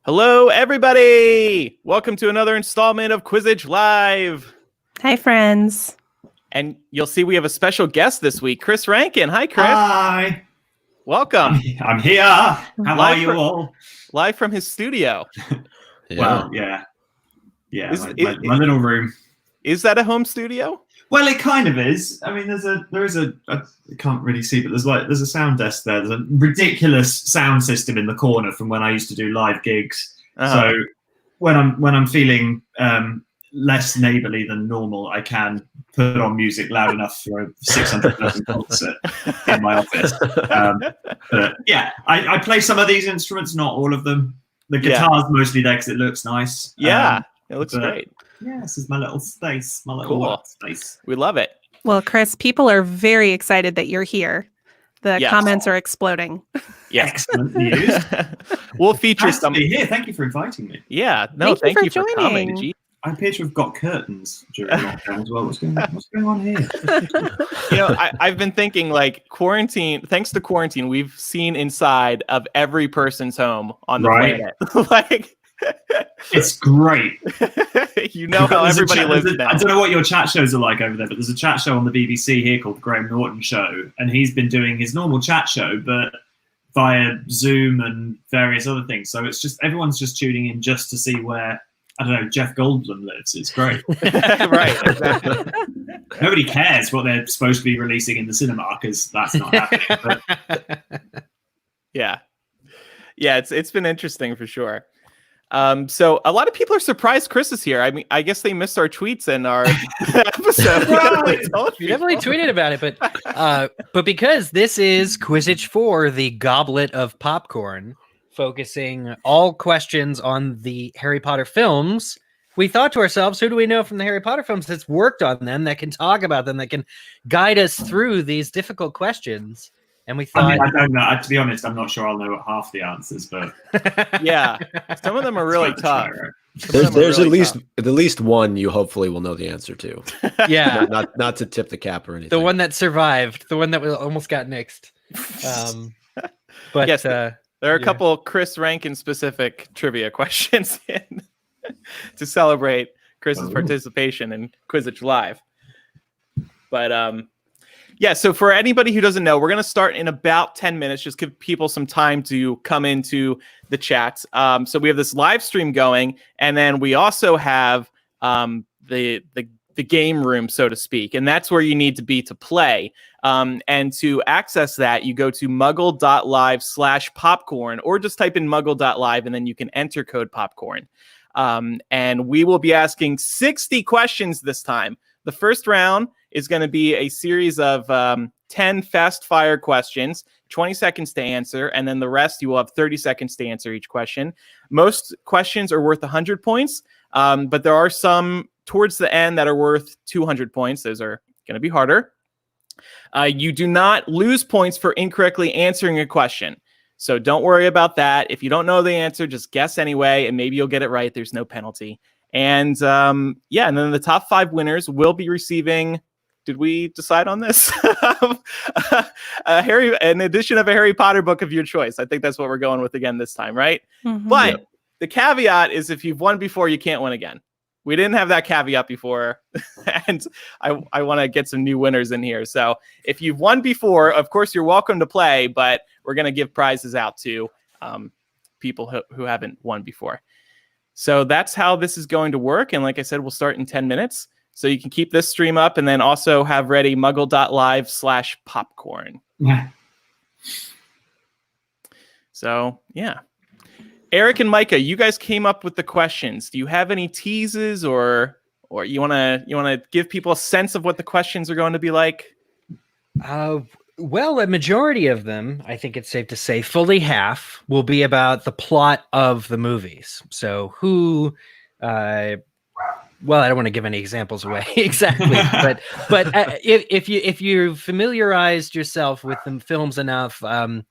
Hello, everybody! Welcome to another installment of Quizzitch Live. Hi, friends. And you'll see we have a special guest this week, Chris Rankin. Hi, Chris. Hi. Welcome. I'm here. How are you all? Live from his studio. Well, yeah. My little room. Is that a home studio? Well, it kind of is. I mean, I can't really see, but there's a sound desk there. There's a ridiculous sound system in the corner from when I used to do live gigs. So when I'm feeling less neighborly than normal, I can put on music loud enough for a 600-person concert in my office. But yeah, I play some of these instruments, not all of them. The guitar's mostly there because it looks nice. Yeah, it looks great. Yeah, this is my little space, my little workspace. We love it. Well, Chris, people are very excited that you're here. The comments are exploding. Yes. Excellent news. We'll feature some. Here. Thank you for inviting me. Yeah, no, thank you for coming. Gee. I appear to have got curtains during lockdown as well. What's going on here? I've been thinking, like, quarantine. Thanks to quarantine, we've seen inside of every person's home on the planet. Like, it's great. You know how everybody lives now. I don't know what your chat shows are like over there, but there's a chat show on the BBC here called the Graham Norton Show, and he's been doing his normal chat show, but via Zoom and various other things. So it's just everyone's just tuning in just to see where, I don't know, Jeff Goldblum lives. It's great. Right, exactly. Nobody cares what they're supposed to be releasing in the cinema because that's not happening. But... Yeah, it's been interesting for sure. So a lot of people are surprised Chris is here. I mean, I guess they missed our tweets and our episode. You definitely tweeted about it, but because this is Quizzitch 4, the Goblet of Popcorn, focusing all questions on the Harry Potter films, we thought to ourselves, who do we know from the Harry Potter films that's worked on them, that can talk about them, that can guide us through these difficult questions? And we thought, I don't know. To be honest, I'm not sure I'll know half the answers, but yeah, some of them are really tough. There's at least one you hopefully will know the answer to. Yeah, not to tip the cap or anything. The one that survived, the one that almost got nixed. But yes, there are a couple Chris Rankin specific trivia questions to celebrate Chris's participation in Quizzitch Live. But yeah, so for anybody who doesn't know, we're going to start in about 10 minutes. Just give people some time to come into the chat. So we have this live stream going, and then we also have the game room, so to speak, and that's where you need to be to play. And to access that, you go to muggle.live/popcorn, or just type in muggle.live, and then you can enter code popcorn. And we will be asking 60 questions this time. The first round is going to be a series of 10 fast fire questions, 20 seconds to answer, and then the rest you will have 30 seconds to answer each question. Most questions are worth 100 points, but there are some towards the end that are worth 200 points. Those are going to be harder. You do not lose points for incorrectly answering a question. So don't worry about that. If you don't know the answer, just guess anyway, and maybe you'll get it right. There's no penalty. And and then the top 5 winners will be receiving. Did we decide on this? An edition of a Harry Potter book of your choice. I think that's what we're going with again this time, right? Mm-hmm. But the caveat is if you've won before, you can't win again. We didn't have that caveat before, and I want to get some new winners in here. So if you've won before, of course, you're welcome to play, but we're going to give prizes out to people who haven't won before. So that's how this is going to work. And like I said, we'll start in 10 minutes. So you can keep this stream up and then also have ready muggle.live/popcorn. Yeah. So, yeah. Eric and Micah, you guys came up with the questions. Do you have any teases or you want to give people a sense of what the questions are going to be like? Well, a majority of them, I think it's safe to say, fully half will be about the plot of the movies. So who, well, I don't want to give any examples away exactly, but if you familiarized yourself with the films enough, I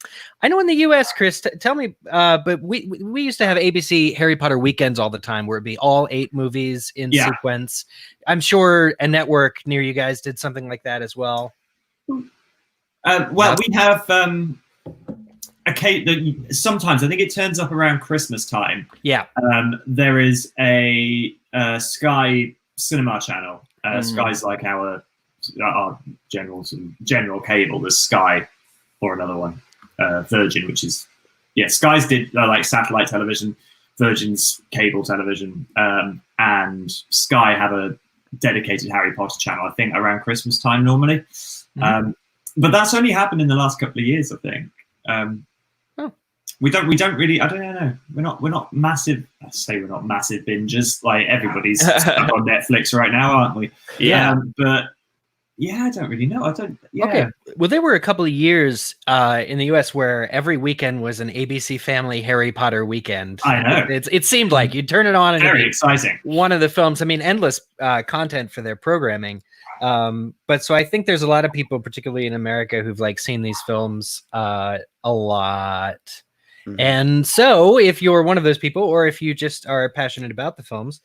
know in the U.S., Chris, tell me, but we used to have ABC Harry Potter weekends all the time, where it'd be all 8 movies in sequence. I'm sure a network near you guys did something like that as well. We have sometimes I think it turns up around Christmas time. Yeah. There is a Sky cinema channel. Sky's like our general cable. There's Sky or another one, Virgin, which is Sky's did like satellite television, Virgin's cable television, and Sky have a dedicated Harry Potter channel. I think around Christmas time normally, but that's only happened in the last couple of years. I think. We don't really. I don't know. We're not massive. I say we're not massive bingers. Like everybody's stuck on Netflix right now, aren't we? Yeah. But yeah, I don't really know. I don't. Yeah. Okay. Well, there were a couple of years in the U.S. where every weekend was an ABC Family Harry Potter weekend. I know. It seemed like you'd turn it on and very exciting. One of the films. I mean, endless content for their programming. But so I think there's a lot of people, particularly in America, who've like seen these films a lot. And so if you're one of those people, or if you just are passionate about the films,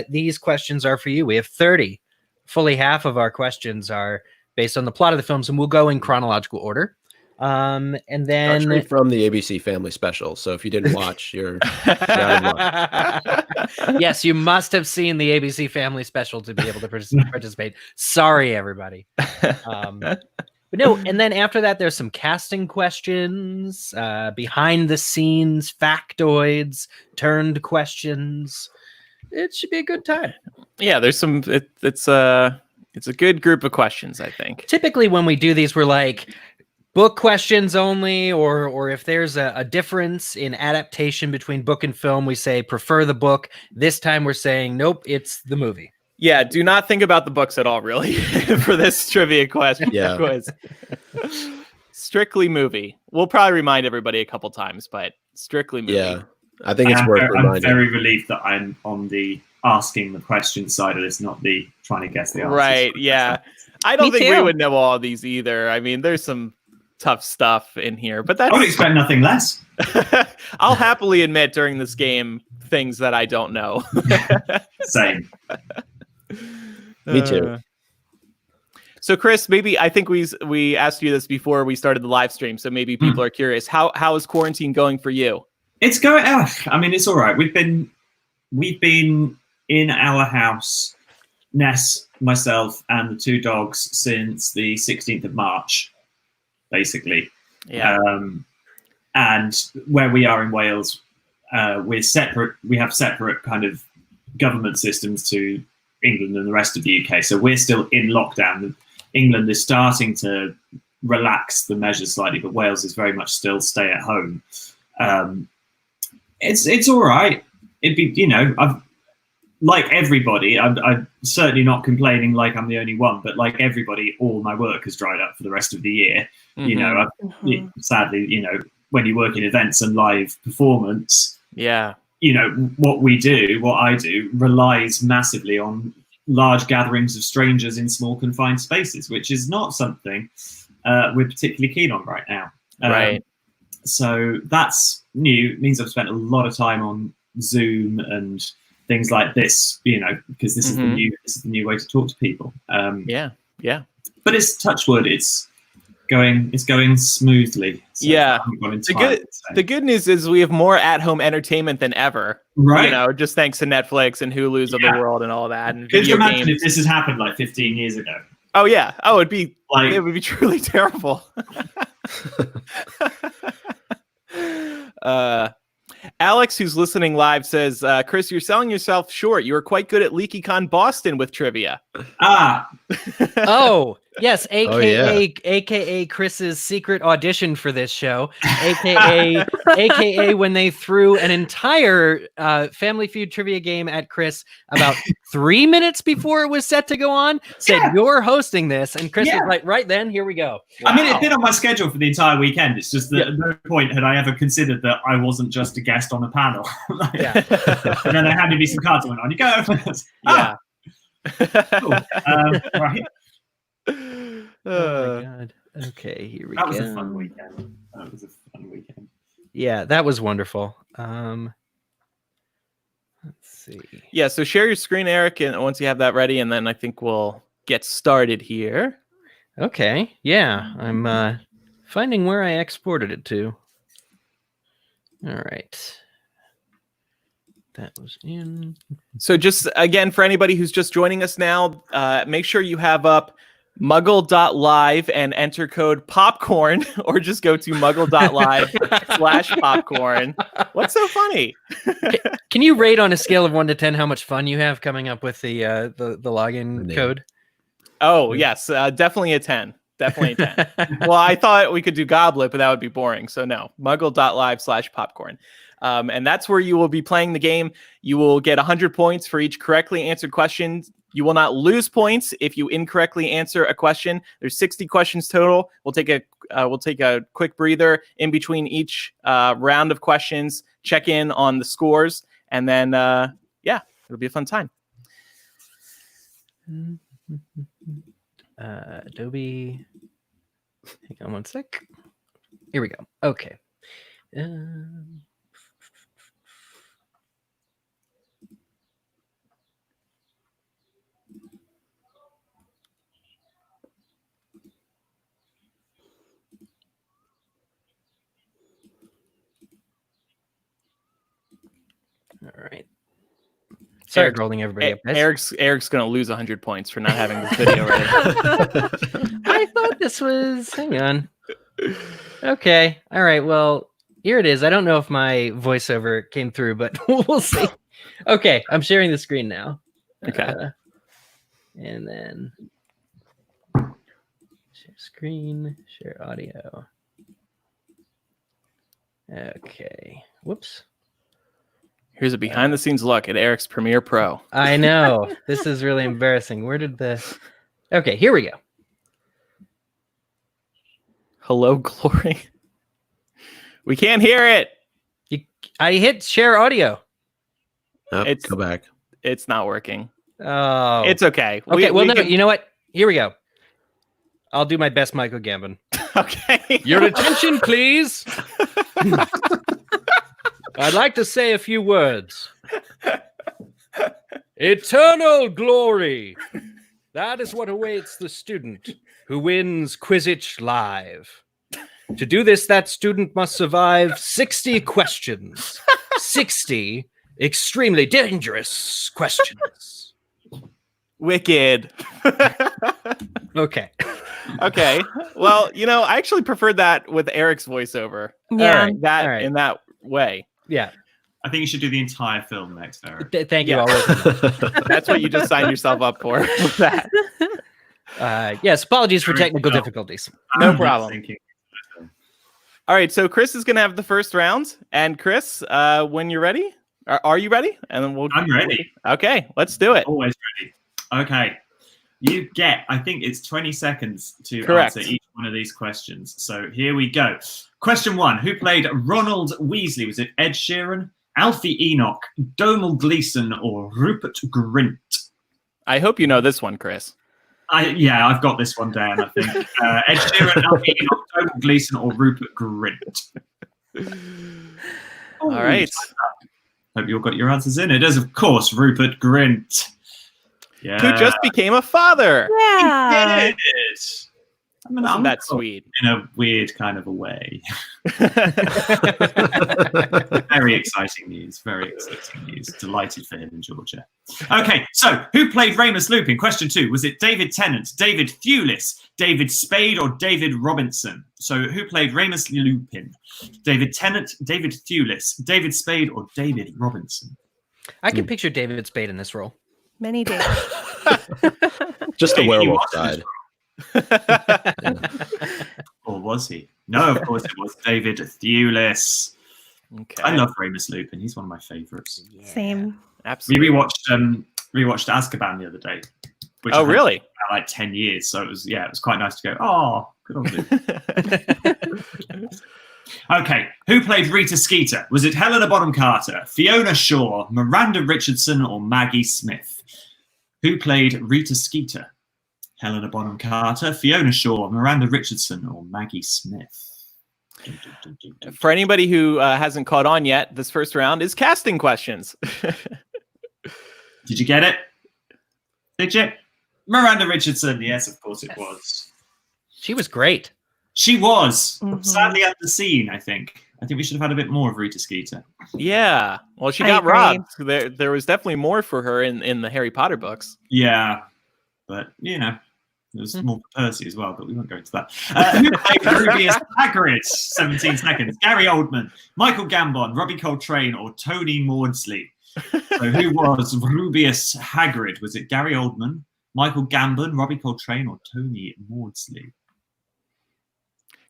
these questions are for you. We have 30. Fully half of our questions are based on the plot of the films, and we'll go in chronological order. And then actually from the ABC Family Special. So if you didn't watch, you're out of luck. Yes, you must have seen the ABC Family Special to be able to participate. Sorry, everybody. But no, and then after that, there's some casting questions, behind the scenes factoids, turned questions. It should be a good time. Yeah, there's some. It's a good group of questions, I think. Typically, when we do these, we're like book questions only, or if there's a difference in adaptation between book and film, we say prefer the book. This time, we're saying nope, it's the movie. Yeah, do not think about the books at all, really, for this trivia question. Yeah. Quiz. Strictly movie. We'll probably remind everybody a couple times, but strictly movie. Yeah, I think it's worth reminding. I'm very relieved that I'm on the asking the question side of this, not the trying to guess the answers. Right, yeah. I don't think we would know all of these either. I mean, there's some tough stuff in here, but that's... I would expect nothing less. I'll happily admit during this game things that I don't know. Same. Me too. So Chris, maybe I think we asked you this before we started the live stream, so maybe people are curious. How is quarantine going for you? It's going. I mean, it's all right. We've been in our house, Ness, myself, and the two dogs since the 16th of March, basically. Yeah. And where we are in Wales, we're separate. We have separate kind of government systems to England and the rest of the UK. So we're still in lockdown. England is starting to relax the measures slightly, but Wales is very much still stay at home. It's all right. It'd be, I've like everybody. I'm certainly not complaining like I'm the only one, but like everybody, all my work has dried up for the rest of the year. Sadly, when you work in events and live performance, what I do relies massively on large gatherings of strangers in small confined spaces, which is not something we're particularly keen on right now. Right. So that's new. It means I've spent a lot of time on Zoom and things like this, because this is the new way to talk to people. Yeah. But it's touch wood. It's going smoothly. So the good news is we have more at-home entertainment than ever. Right. Just thanks to Netflix and Hulu's of the world and all that. And could you imagine if this has happened like 15 years ago? Oh yeah. Oh, it would be truly terrible. Alex, who's listening live, says, Chris, you're selling yourself short. You were quite good at LeakyCon Boston with trivia. Oh, yes, aka Chris's secret audition for this show, aka when they threw an entire Family Feud trivia game at Chris about 3 minutes before it was set to go on, said, you're hosting this, and Chris was like, right then, here we go. Wow. I mean, it'd been on my schedule for the entire weekend. It's just that at no point had I ever considered that I wasn't just a guest on a panel. And then they handed me some cards and went, on you go. Cool. Right. Oh my God. Okay, here we go. That was a fun weekend. Yeah, that was wonderful. Let's see. Yeah, so share your screen, Eric, and once you have that ready, and then I think we'll get started here. Okay. Yeah, I'm finding where I exported it to. All right. That was in. So just again, for anybody who's just joining us now, make sure you have up muggle.live and enter code popcorn, or just go to muggle.live/popcorn. What's so funny? Can you rate on a scale of 1 to 10 how much fun you have coming up with the login code? Oh, yes, definitely a 10. Definitely a 10. Well, I thought we could do Goblet, but that would be boring. So no, muggle.live/popcorn. And that's where you will be playing the game. You will get 100 points for each correctly answered question. You will not lose points if you incorrectly answer a question. There's 60 questions total. We'll take a quick breather in between each round of questions, check in on the scores, and then it'll be a fun time. Adobe. Hang on one sec. Here we go. Okay. All right. Sorry, rolling everybody up. Eric's going to lose 100 points for not having this video ready. I thought this was. Hang on. Okay. All right. Well, here it is. I don't know if my voiceover came through, but we'll see. Okay. I'm sharing the screen now. Okay. And then share screen, share audio. Okay. Whoops. Here's a behind-the-scenes look at Eric's Premiere Pro. I know. This is really embarrassing. Where did the... Okay, here we go. Hello, Glory. We can't hear it. I hit share audio. Oh, go back. It's not working. Oh. It's okay. Okay, you know what? Here we go. I'll do my best Michael Gambon. Okay. Your attention, please. I'd like to say a few words. Eternal glory. That is what awaits the student who wins Quizzitch Live. To do this, that student must survive 60 questions. 60 extremely dangerous questions. Wicked. Okay. Okay. Well, I actually preferred that with Eric's voiceover. Yeah. In that way. Yeah. I think you should do the entire film next, Eric. Thank you all. That's what you just signed yourself up for. With that. Yes, apologies for technical difficulties. No problem. All right, so Chris is going to have the first round. And Chris, when you're ready, are you ready? And then I'm ready. Okay, let's do it. Always ready. Okay. You get, I think it's 20 seconds to Correct. answer each one of these questions. So here we go. Question 1. Who played Ronald Weasley? Was it Ed Sheeran, Alfie Enoch, Domhnall Gleeson, or Rupert Grint? I hope you know this one, Chris. I've got this one down, I think. Ed Sheeran, Alfie Enoch, Domhnall Gleeson, or Rupert Grint? All right. Hope you all got your answers in. It is, of course, Rupert Grint. Yeah. Who just became a father. Yeah. He did. Isn't that sweet? In a weird kind of a way. Very exciting news. Very exciting news. Delighted for him in Georgia. Okay, so who played Remus Lupin? Question 2. Was it David Tennant, David Thewlis, David Spade, or David Robinson? So who played Remus Lupin? David Tennant, David Thewlis, David Spade, or David Robinson? I can picture David Spade in this role. Many days. Just the werewolf side. Or was he? No, of course it was David Thewlis. Okay. I love Remus Lupin. He's one of my favorites. Yeah. Same. Absolutely. We rewatched Azkaban the other day. Which Oh, really? For like 10 years. So it was quite nice to go, oh, good on you. Okay, who played Rita Skeeter? Was it Helena Bonham Carter, Fiona Shaw, Miranda Richardson, or Maggie Smith? Who played Rita Skeeter? Helena Bonham Carter, Fiona Shaw, Miranda Richardson, or Maggie Smith? For anybody who hasn't caught on yet, this first round is casting questions. Did you get it? Did you? Miranda Richardson, yes, of course it was. She was great. She was Mhm. sadly underseen, I think. I think we should have had a bit more of Rita Skeeter. Yeah. Well, she I got agree. robbed. There was definitely more for her in the Harry Potter books. Yeah, but there's more for Percy as well, but we won't go into that. Who played Rubius Hagrid? 17 seconds. Gary Oldman, Michael Gambon, Robbie Coltrane, or Tony Maudsley? So who was Rubius Hagrid? Was it Gary Oldman, Michael Gambon, Robbie Coltrane, or Tony Maudsley?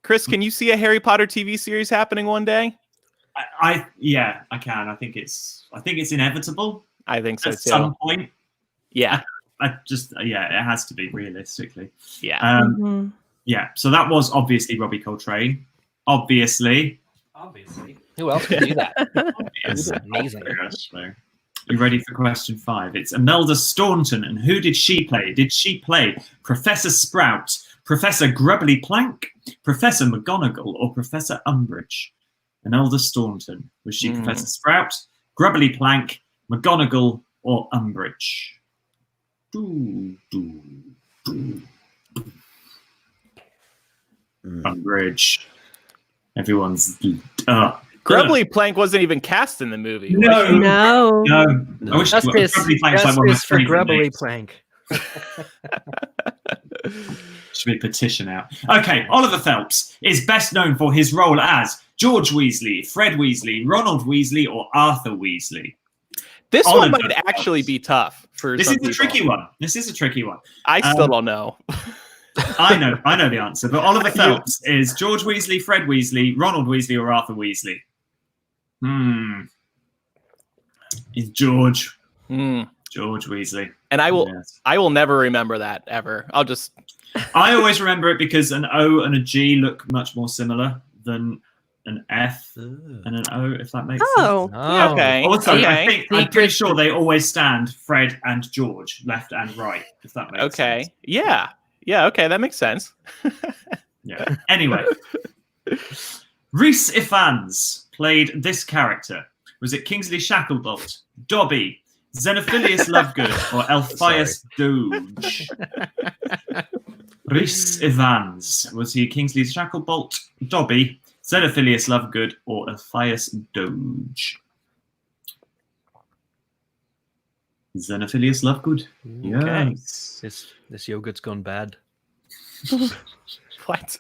Chris, can you see a Harry Potter TV series happening one day? I can. I think it's inevitable. I think so at too. some point. Yeah. It has to be realistically. Yeah. Yeah. So that was obviously Robbie Coltrane. Obviously. Who else could do that? Amazing. You ready for question 5? It's Imelda Staunton, and who did she play? Did she play Professor Sprout, Professor Grubbly Plank, Professor McGonagall, or Professor Umbridge? Imelda Staunton. Was she Professor Sprout, Grubbly Plank, McGonagall, or Umbridge? Umbridge. Everyone's Grubbly Plank wasn't even cast in the movie. No. I wish Grubbly Plank's like one of my for favorite Grubbly names. Plank. Should be a petition out. Okay, Oliver Phelps is best known for his role as George Weasley, Fred Weasley, Ronald Weasley, or Arthur Weasley. This Oliver one might Phelps. actually be tough for This some is a people. tricky one. This is a tricky one. I still don't know. I know the answer, but Oliver Phelps is George Weasley, Fred Weasley, Ronald Weasley, or Arthur Weasley. It's George. George Weasley. And I will Yes. I will never remember that ever. I always remember it because an O and a G look much more similar than an F and an O, if that makes sense. Oh. Okay. Also, Okay. I'm pretty sure they always stand Fred and George, left and right, if that makes sense. Okay. Yeah. Yeah, okay, that makes sense. Yeah. Anyway. Rhys Ifans played this character. Was it Kingsley Shacklebolt, Dobby, Xenophilius Lovegood, or Elphias Doge? Rhys Ifans. Was he Kingsley Shacklebolt, Dobby, Xenophilius Lovegood, or Elphias Doge? Xenophilius Lovegood. Okay. Yes. This yogurt's gone bad. What?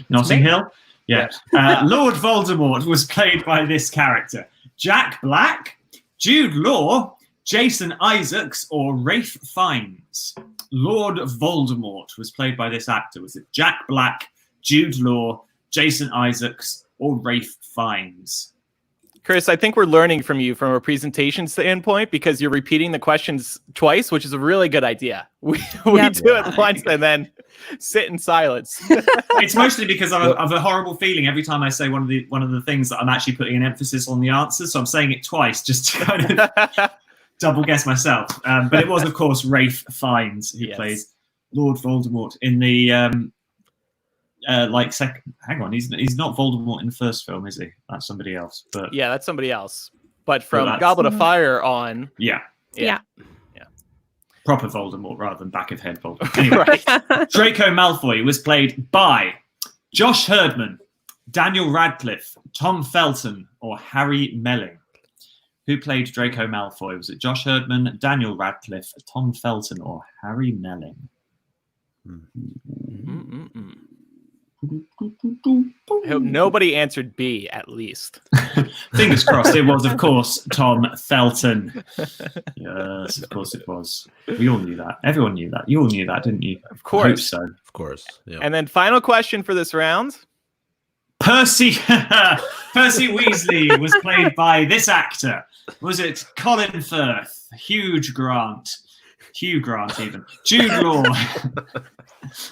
Notting Hill? Yeah. Lord Voldemort was played by this character. Jack Black, Jude Law, Jason Isaacs, or Ralph Fiennes? Lord Voldemort was played by this actor. Was it Jack Black, Jude Law, Jason Isaacs, or Ralph Fiennes? Chris, I think we're learning from you from a presentation standpoint because you're repeating the questions twice, which is a really good idea. We do it once and then sit in silence. It's mostly because I have a horrible feeling every time I say one of the things that I'm actually putting an emphasis on the answer. So I'm saying it twice just to kind of double guess myself. But it was, of course, Ralph Fiennes who plays Lord Voldemort in the hang on, he's not Voldemort in the first film, is he? That's somebody else. But yeah, that's somebody else. But from Goblet of Fire on, Yeah. proper Voldemort rather than back of head Voldemort. Anyway, Draco Malfoy was played by Josh Herdman, Daniel Radcliffe, Tom Felton, or Harry Melling. Who played Draco Malfoy? Was it Josh Herdman, Daniel Radcliffe, Tom Felton, or Harry Melling? I hope nobody answered B, at least. Fingers crossed. It was, of course, Tom Felton. Yes, of course it was. We all knew that. Everyone knew that. You all knew that, didn't you? Of course. I hope so. Of course. Yeah. And then final question for this round. Percy Weasley was played by this actor. Was it Colin Firth, Hugh Grant even, Jude Law,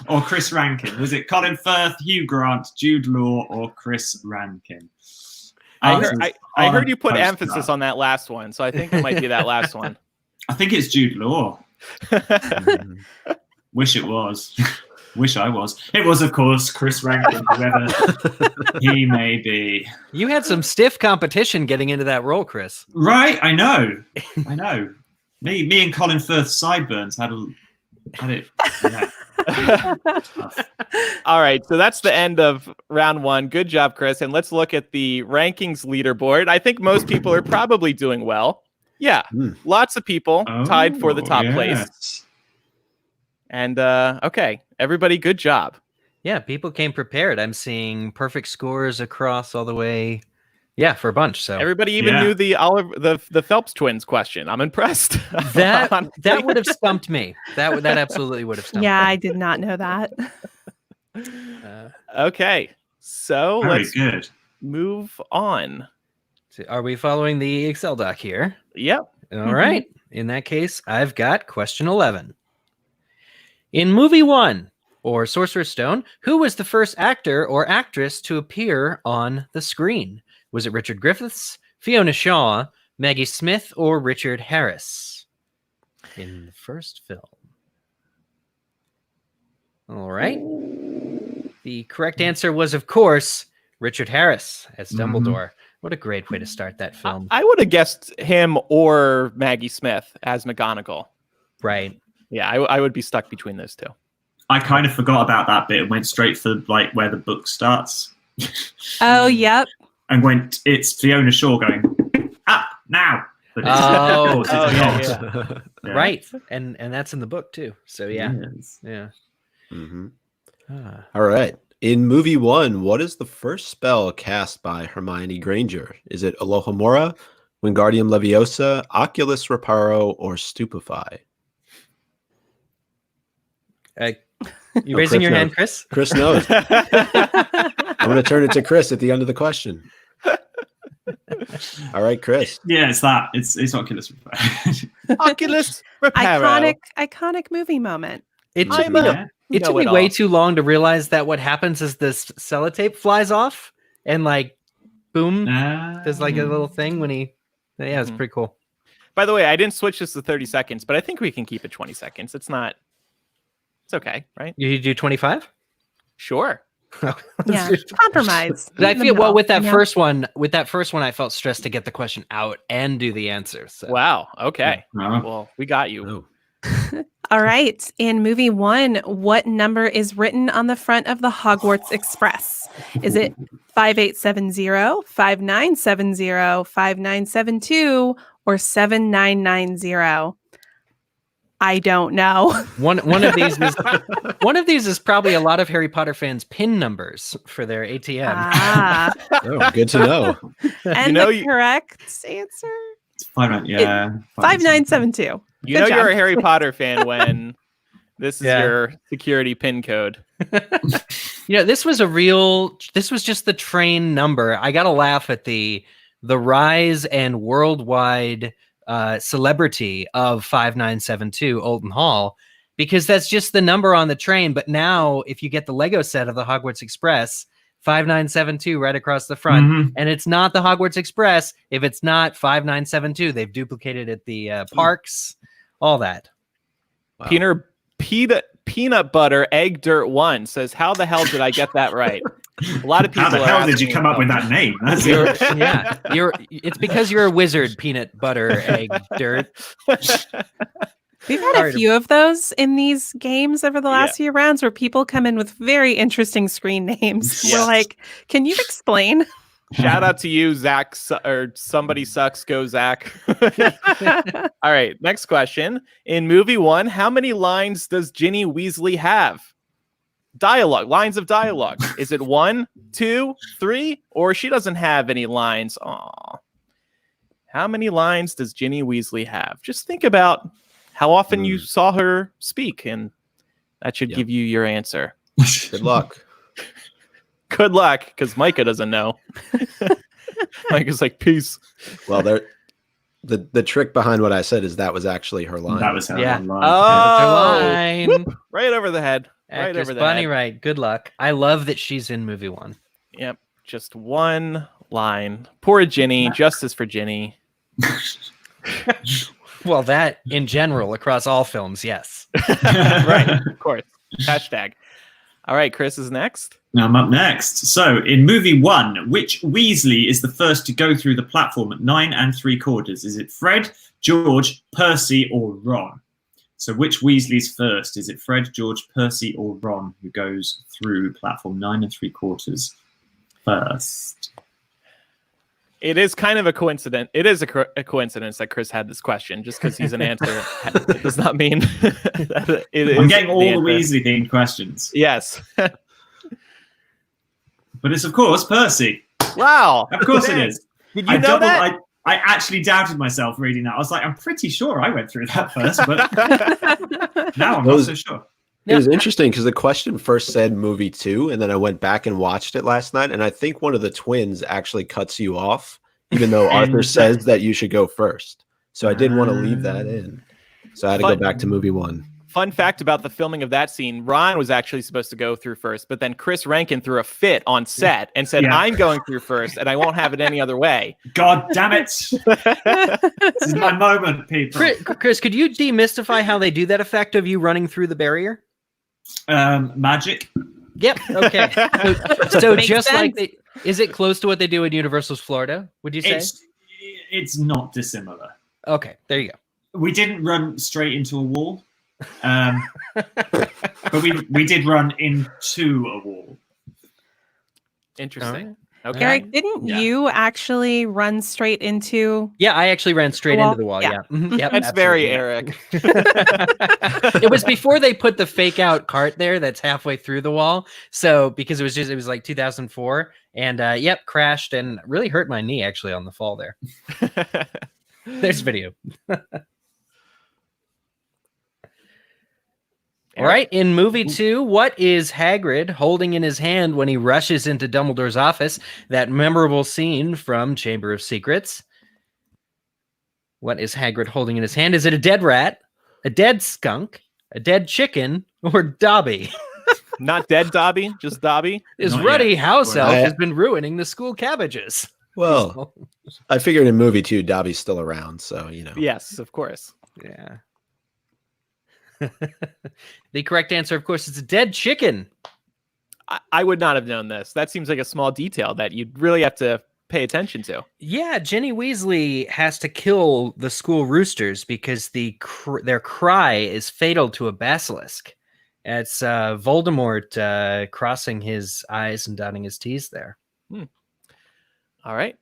or Chris Rankin? Was it Colin Firth, Hugh Grant, Jude Law, or Chris Rankin? I heard you put emphasis on that last one, so I think it might be that last one. I think it's Jude Law. Wish it was. Wish I was. It was, of course, Chris Rankin, whoever he may be. You had some stiff competition getting into that role, Chris. Right, I know. Me and Colin Firth's sideburns had it. Yeah. All right, so that's the end of round 1. Good job, Chris. And let's look at the rankings leaderboard. I think most people are probably doing well. Yeah, lots of people tied for the top place. And okay, everybody, good job. Yeah, people came prepared. I'm seeing perfect scores across all the way. Yeah, for a bunch. So everybody even knew the Phelps twins question. I'm impressed. That would have stumped me. That absolutely would have stumped me. Yeah, I did not know that. Okay, so Very let's good. move on. So are we following the Excel doc here? Yep. All right. In that case, I've got question 11. In movie 1, or Sorcerer's Stone, who was the first actor or actress to appear on the screen? Was it Richard Griffiths, Fiona Shaw, Maggie Smith, or Richard Harris in the first film? All right. The correct answer was, of course, Richard Harris as Dumbledore. What a great way to start that film. I would have guessed him or Maggie Smith as McGonagall. Right. Yeah, I would be stuck between those two. I kind of forgot about that bit and went straight for like where the book starts. Oh, yep. And it's Fiona Shaw going, up now. But it's, yeah. Right. And that's in the book too. So yeah. Yeah. Mm-hmm. All right. In movie 1, what is the first spell cast by Hermione Granger? Is it Alohomora, Wingardium Leviosa, Oculus Reparo, or Stupefy? You raising your hand, Chris? Chris knows. I'm going to turn it to Chris at the end of the question. All right, Chris. Yeah, it's that. It's Oculus Reparo. Oculus Reparo. Iconic movie moment. It took me way too long to realize that what happens is this sellotape flies off and like, boom, there's like a little thing when he. Yeah, it's pretty cool. By the way, I didn't switch this to 30 seconds, but I think we can keep it 20 seconds. It's okay, right? You do 25? Sure. Yeah, compromise. But I feel with that first one, I felt stressed to get the question out and do the answer. So. Wow. Okay. Well, we got you. All right. In movie 1, what number is written on the front of the Hogwarts Express? Is it 5870, 5970, 5972, or 7990? I don't know. One of these is probably a lot of Harry Potter fans' PIN numbers for their ATM. Oh, good to know. And the correct answer? 5972. You're a Harry Potter fan when this is your security PIN code. This was just the train number. I gotta laugh at the rise and worldwide celebrity of 5972 Olden Hall, because that's just the number on the train. But now if you get the Lego set of the Hogwarts Express, 5972 right across the front, and it's not the Hogwarts Express if it's not 5972. They've duplicated it, the parks, all that. Wow. Peanut butter egg dirt 1 says, how the hell did I get that right? A lot of people. How the hell did you come up with that name? It's because you're a wizard. Peanut butter egg dirt. We've had a few of those in these games over the last few rounds where people come in with very interesting screen names. We're like, can you explain? Shout out to you, Zach, or somebody sucks. Go, Zach. All right, next question. In movie 1, how many lines does Ginny Weasley have? Lines of dialogue. Is it 1, 2, 3, or she doesn't have any lines? Aw. How many lines does Ginny Weasley have? Just think about how often you saw her speak, and that should give you your answer. Good luck. Good luck, because Micah doesn't know. Micah's like, peace. Well, the trick behind what I said is that was actually her line. That was her line. Oh, line. Right over the head. Actress right over the Bunny, head. Right. Good luck. I love that she's in movie 1. Yep. Just one line. Poor Ginny. Justice for Ginny. Well, that in general across all films, yes. Right. Of course. Hashtag. All right. Chris is next. Now I'm up next. So in movie 1, which Weasley is the first to go through the platform at 9 3/4? Is it Fred, George, Percy, or Ron? So which Weasley's first? Is it Fred, George, Percy, or Ron who goes through platform 9 3/4 first? It is kind of a coincidence. It is a coincidence that Chris had this question. Just because he's an answer it does not mean that I'm getting all the Weasley-themed questions. Yes. But it's, of course, Percy. Wow. Of course it is. Did you know that? I actually doubted myself reading that. I was like, I'm pretty sure I went through that first, but now I'm not so sure. It was interesting because the question first said movie 2, and then I went back and watched it last night, and I think one of the twins actually cuts you off, even though Arthur says that you should go first. So I didn't want to leave that in. So I had to go back to movie 1. Fun fact about the filming of that scene, Ron was actually supposed to go through first, but then Chris Rankin threw a fit on set and said, I'm going through first, and I won't have it any other way. God damn it. This is my moment, people. Chris, could you demystify how they do that effect of you running through the barrier? Magic. Yep. Okay. So just sense. like is it close to what they do in Universal's Florida? Would you say? It's not dissimilar. Okay, there you go. We didn't run straight into a wall, but we did run into a wall. Interesting. Right. Okay. Eric, didn't you actually run straight into? Yeah, I actually ran straight into the wall. Yeah. Yeah. Yep, That's very Eric. It was before they put the fake out cart there that's halfway through the wall. So because it was like 2004 and crashed and really hurt my knee actually on the fall there. There's video. All right, in movie 2, what is Hagrid holding in his hand when he rushes into Dumbledore's office? That memorable scene from Chamber of Secrets. What is Hagrid holding in his hand? Is it a dead rat, a dead skunk, a dead chicken, or Dobby? Not dead Dobby, just Dobby. His Not ruddy yet. house elf has been ruining the school cabbages. Well, I figured in movie 2, Dobby's still around, so, you know. Yes, of course. Yeah. The correct answer, of course, is a dead chicken. I would not have known this. That seems like a small detail that you'd really have to pay attention to. Yeah, Ginny Weasley has to kill the school roosters because their cry is fatal to a basilisk. It's Voldemort crossing his I's and dotting his T's there. All right.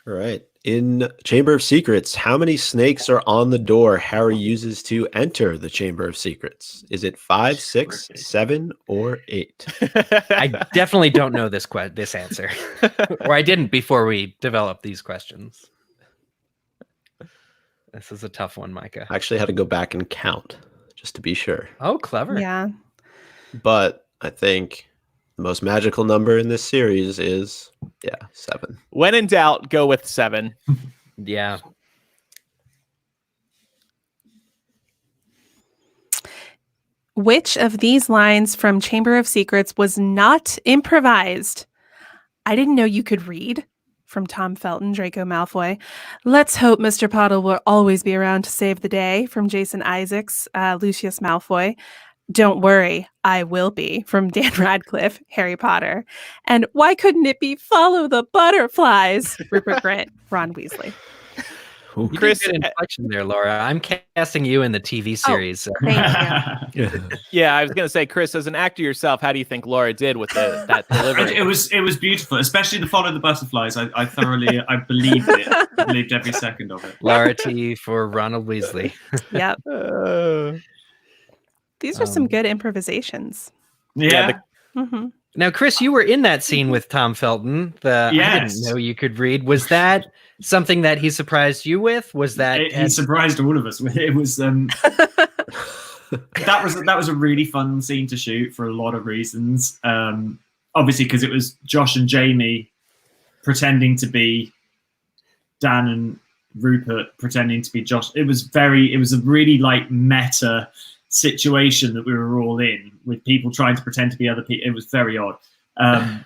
All right. In Chamber of Secrets, how many snakes are on the door Harry uses to enter the Chamber of Secrets? Is it 5, 6, 7, or 8? I definitely don't know this answer, or I didn't before we developed these questions. This is a tough one, Micah. I actually had to go back and count just to be sure. Oh, clever. Yeah. But I think the most magical number in this series is, 7. When in doubt, go with 7. Yeah. Which of these lines from Chamber of Secrets was not improvised? I didn't know you could read. From Tom Felton, Draco Malfoy. Let's hope Mr. Potter will always be around to save the day. From Jason Isaacs, Lucius Malfoy. Don't worry, I will be. From Dan Radcliffe, Harry Potter. And why couldn't it be follow the butterflies? Rupert Grint, Ron Weasley. You Chris, did good inflection there, Laura. I'm casting you in the TV series. Thank you. yeah, I was going to say, Chris, as an actor yourself, how do you think Laura did with that delivery? It was beautiful, especially the follow the butterflies. I thoroughly believed it. I believed every second of it. Laura T for Ronald Weasley. Yep. These are some good improvisations. Yeah. Mm-hmm. Now, Chris, you were in that scene with Tom Felton. I didn't know you could read. Was that something that he surprised you with? Was that he surprised all of us with? It was that was a really fun scene to shoot for a lot of reasons. Obviously, because it was Josh and Jamie pretending to be Dan and Rupert pretending to be Josh. It was a really like meta situation that we were all in, with people trying to pretend to be other people. It was very odd. But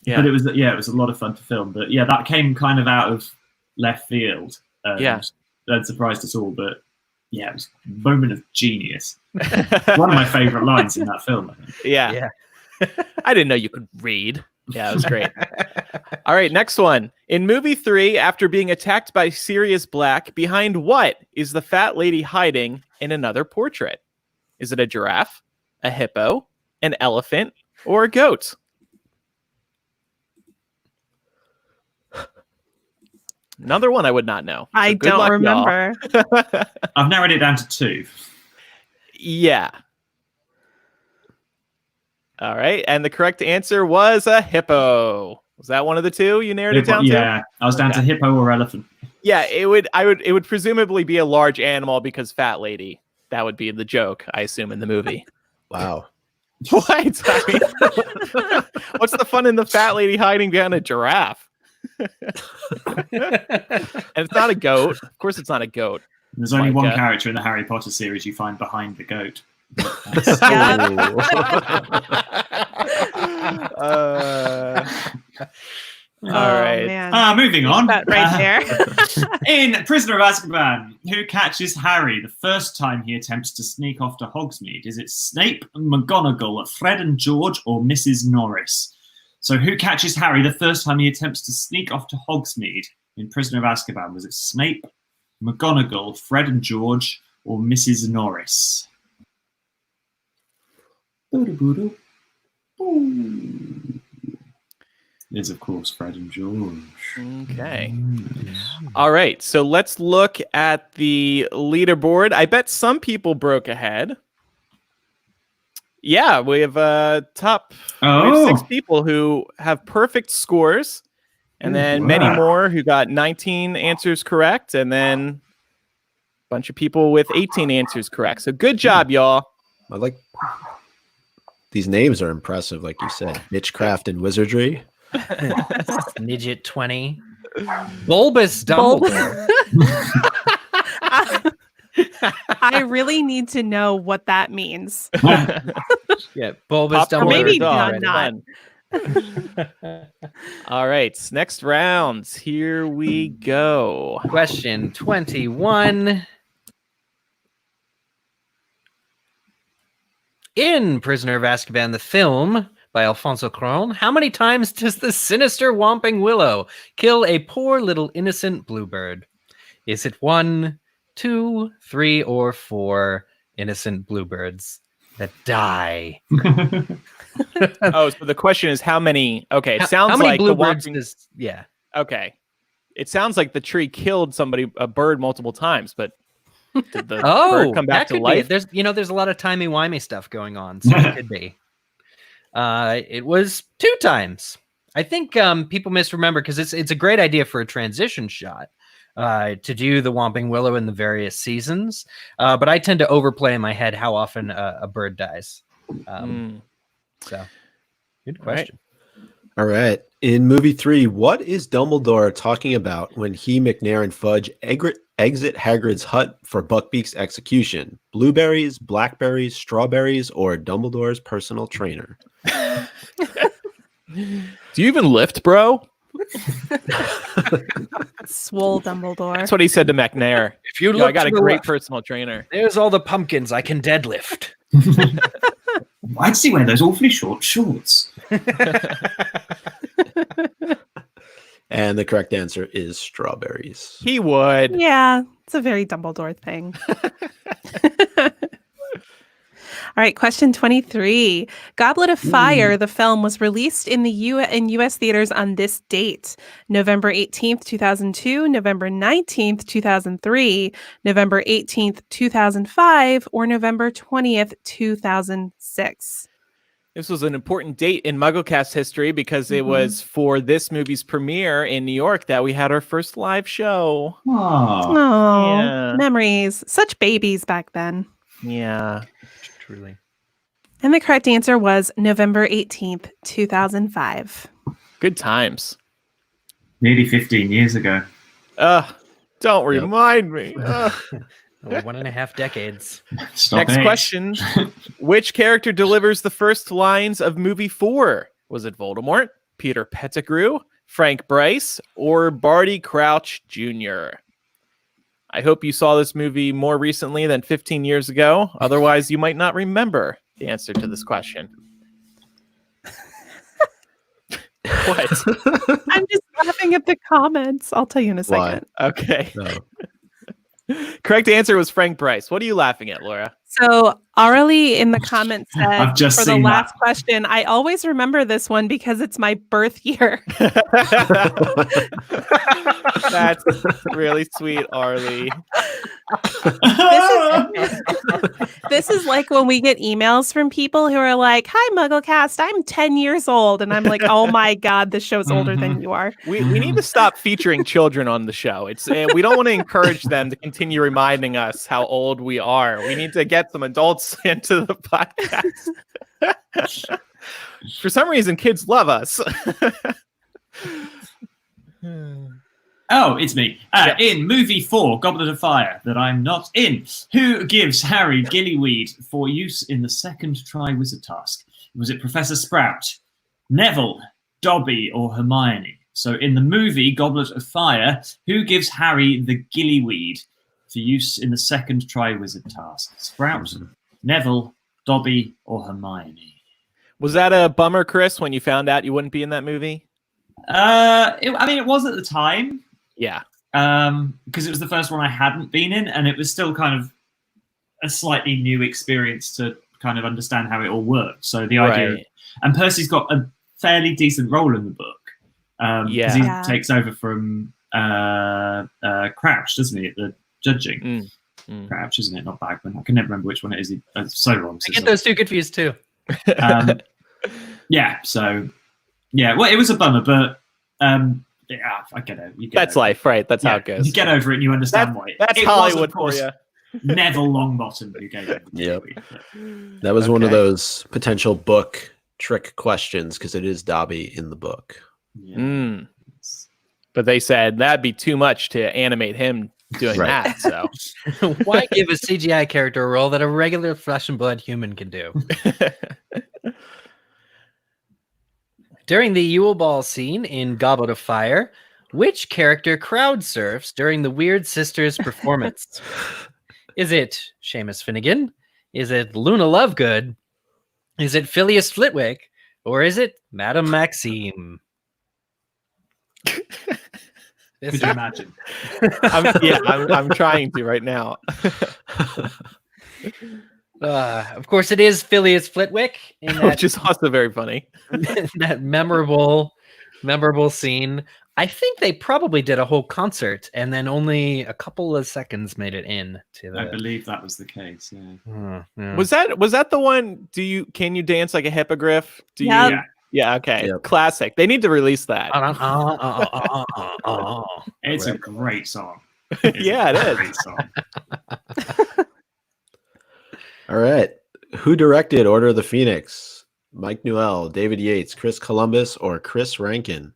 it was a lot of fun to film. But yeah, that came kind of out of left field. That surprised us all. But yeah, it was a moment of genius. One of my favorite lines in that film, I think. Yeah. I didn't know you could read. Yeah, it was great. All right, next one. In movie 3, after being attacked by Sirius Black, behind what is the fat lady hiding in another portrait? Is it a giraffe, a hippo, an elephant, or a goat? Another one I would not know. I So good don't luck, remember. I've narrowed it down to 2. Yeah. All right, and the correct answer was a hippo. Was that one of the two you narrowed it down to? Yeah, I was down to hippo or elephant. Yeah, it would presumably be a large animal because fat lady. That would be the joke, I assume, in the movie. Wow. What? I mean, what's the fun in the fat lady hiding behind a giraffe? And it's not a goat. Of course, it's not a goat. There's only Like, one character in the Harry Potter series you find behind the goat. All right. Man. Moving on. That right there. In Prisoner of Azkaban, who catches Harry the first time he attempts to sneak off to Hogsmeade? Is it Snape, McGonagall, Fred and George, or Mrs. Norris? So who catches Harry the first time he attempts to sneak off to Hogsmeade in Prisoner of Azkaban? Was it Snape, McGonagall, Fred and George, or Mrs. Norris? Is of course Fred and George. Okay. All right. So let's look at the leaderboard. I bet some people broke ahead. Yeah, we have top we have 6 people who have perfect scores, and then many more who got 19 answers correct, and then a bunch of people with 18 answers correct. So good job, y'all. I like these names are impressive, like you said. Witchcraft and wizardry. Midget 20. Bulbous Dumbledore. I really need to know what that means. Yeah, Bulbous Popcorn Dumbledore. Maybe dog. not. All right, next rounds. Here we go. Question 21. In Prisoner of Azkaban, the film by Alfonso Cuarón, how many times does the sinister Whomping Willow kill a poor little innocent bluebird? Is it 1, 2, 3, or 4 innocent bluebirds that die? Oh, so the question is how many? Okay, it sounds how many like bluebirds the does? Yeah. Okay, it sounds like the tree killed a bird multiple times, but did the Oh, bird come back that to could life? be it. There's a lot of timey-wimey stuff going on, so it could be. It was 2 times. I think people misremember because it's a great idea for a transition shot to do the Whomping Willow in the various seasons. But I tend to overplay in my head how often a bird dies. So, good question. All right. In movie 3, what is Dumbledore talking about when he, McNair, and Fudge exit Hagrid's hut for Buckbeak's execution? Blueberries, blackberries, strawberries, or Dumbledore's personal trainer? Do you even lift, bro? Swole Dumbledore. That's what he said to McNair. If you I got a great personal trainer. there's all the pumpkins I can deadlift. Why'd he wear those awfully short shorts? And the correct answer is strawberries. He would. Yeah, it's a very Dumbledore thing. All right, question 23. Goblet of Fire, the film, was released in U.S. theaters on this date: November 18th, 2002, November 19th, 2003, November 18th, 2005, or November 20th, 2006. This was an important date in MuggleCast history because it was for this movie's premiere in New York that we had our first live show. Oh, Yeah. memories. Such babies back then. Yeah. Truly. And the correct answer was November 18th, 2005. Good times. Nearly 15 years ago. Don't remind me. 1.5 decades. Stop Next it. question. Which character delivers the first lines of movie 4? Was it Voldemort, Peter Pettigrew, Frank Bryce, or Barty Crouch Jr.? I hope you saw this movie more recently than 15 years ago. Otherwise, you might not remember the answer to this question. What? I'm just laughing at the comments. I'll tell you in a Why? second. Okay. No. Correct answer was Frank Bryce. What are you laughing at, Laura? So Arlie in the comments said, I've just for the seen that. last question, I always remember this one because it's my birth year. That's really sweet, Arlie. This is like when we get emails from people who are like, "Hi, MuggleCast, I'm 10 years old." And I'm like, oh my God, this show's older than you are. We need to stop featuring children on the show. It's we don't want to encourage them to continue reminding us how old we are. We need to get some adults into the podcast. For some reason, kids love us. Oh, it's me. In movie 4, Goblet of Fire, that I'm not in, who gives Harry gillyweed for use in the second Triwizard Task? Was it Professor Sprout, Neville, Dobby, or Hermione? So in the movie Goblet of Fire, who gives Harry the gillyweed for use in the second Triwizard Task? Sprout, Neville, Dobby, or Hermione? Was that a bummer, Chris, when you found out you wouldn't be in that movie? It was at the time. Yeah. Because it was the first one I hadn't been in, and it was still kind of a slightly new experience to kind of understand how it all works. So the idea, and Percy's got a fairly decent role in the book, because he takes over from Crouch, doesn't he, at the judging? Crouch, isn't it? Not Bagman. I can never remember which one it is. It's so long. I get those two confused too. Well, it was a bummer, but I get it. That's life, right? That's how it goes. You get over it and you understand why. That's it Hollywood was, for you. Neville Longbottom who gave it. Yep. That was one of those potential book trick questions because it is Dobby in the book. Yeah. But they said that'd be too much to animate him doing that. So why give a CGI character a role that a regular flesh and blood human can do? During the Yule Ball scene in Goblet of Fire, which character crowd surfs during the Weird Sisters performance? Is it Seamus Finnegan? Is it Luna Lovegood? Is it Phileas Flitwick? Or is it Madame Maxime? Could you imagine? I'm trying to right now. Of course, it is Phileas Flitwick, which is also very funny. That memorable scene. I think they probably did a whole concert, and then only a couple of seconds made it in. I believe that was the case. Yeah. Was that the one? Can you dance like a hippogriff? Yeah. Okay. Yep. Classic. They need to release that. It's a great song. It is. Great song. All right. Who directed Order of the Phoenix? Mike Newell, David Yates, Chris Columbus, or Chris Rankin?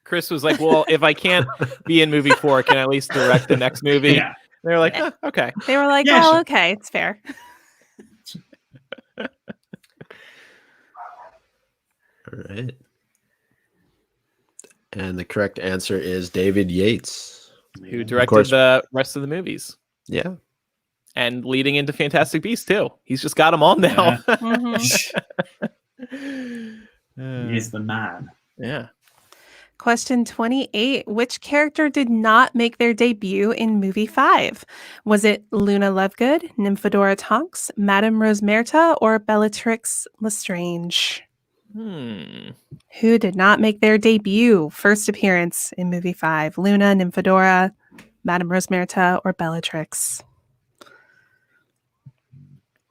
Chris was like, well, if I can't be in movie 4, can I at least direct the next movie? Yeah. They were like, okay. They were like, sure. Okay, it's fair. All right. And the correct answer is David Yates, who directed the rest of the movies. Yeah. And leading into Fantastic Beasts, too. He's just got them all now. He is the man. Yeah. Question 28. Which character did not make their debut in movie 5? Was it Luna Lovegood, Nymphadora Tonks, Madame Rosmerta, or Bellatrix Lestrange? Who did not make their debut, first appearance in movie 5? Luna, Nymphadora, Madame Rosmerta, or Bellatrix?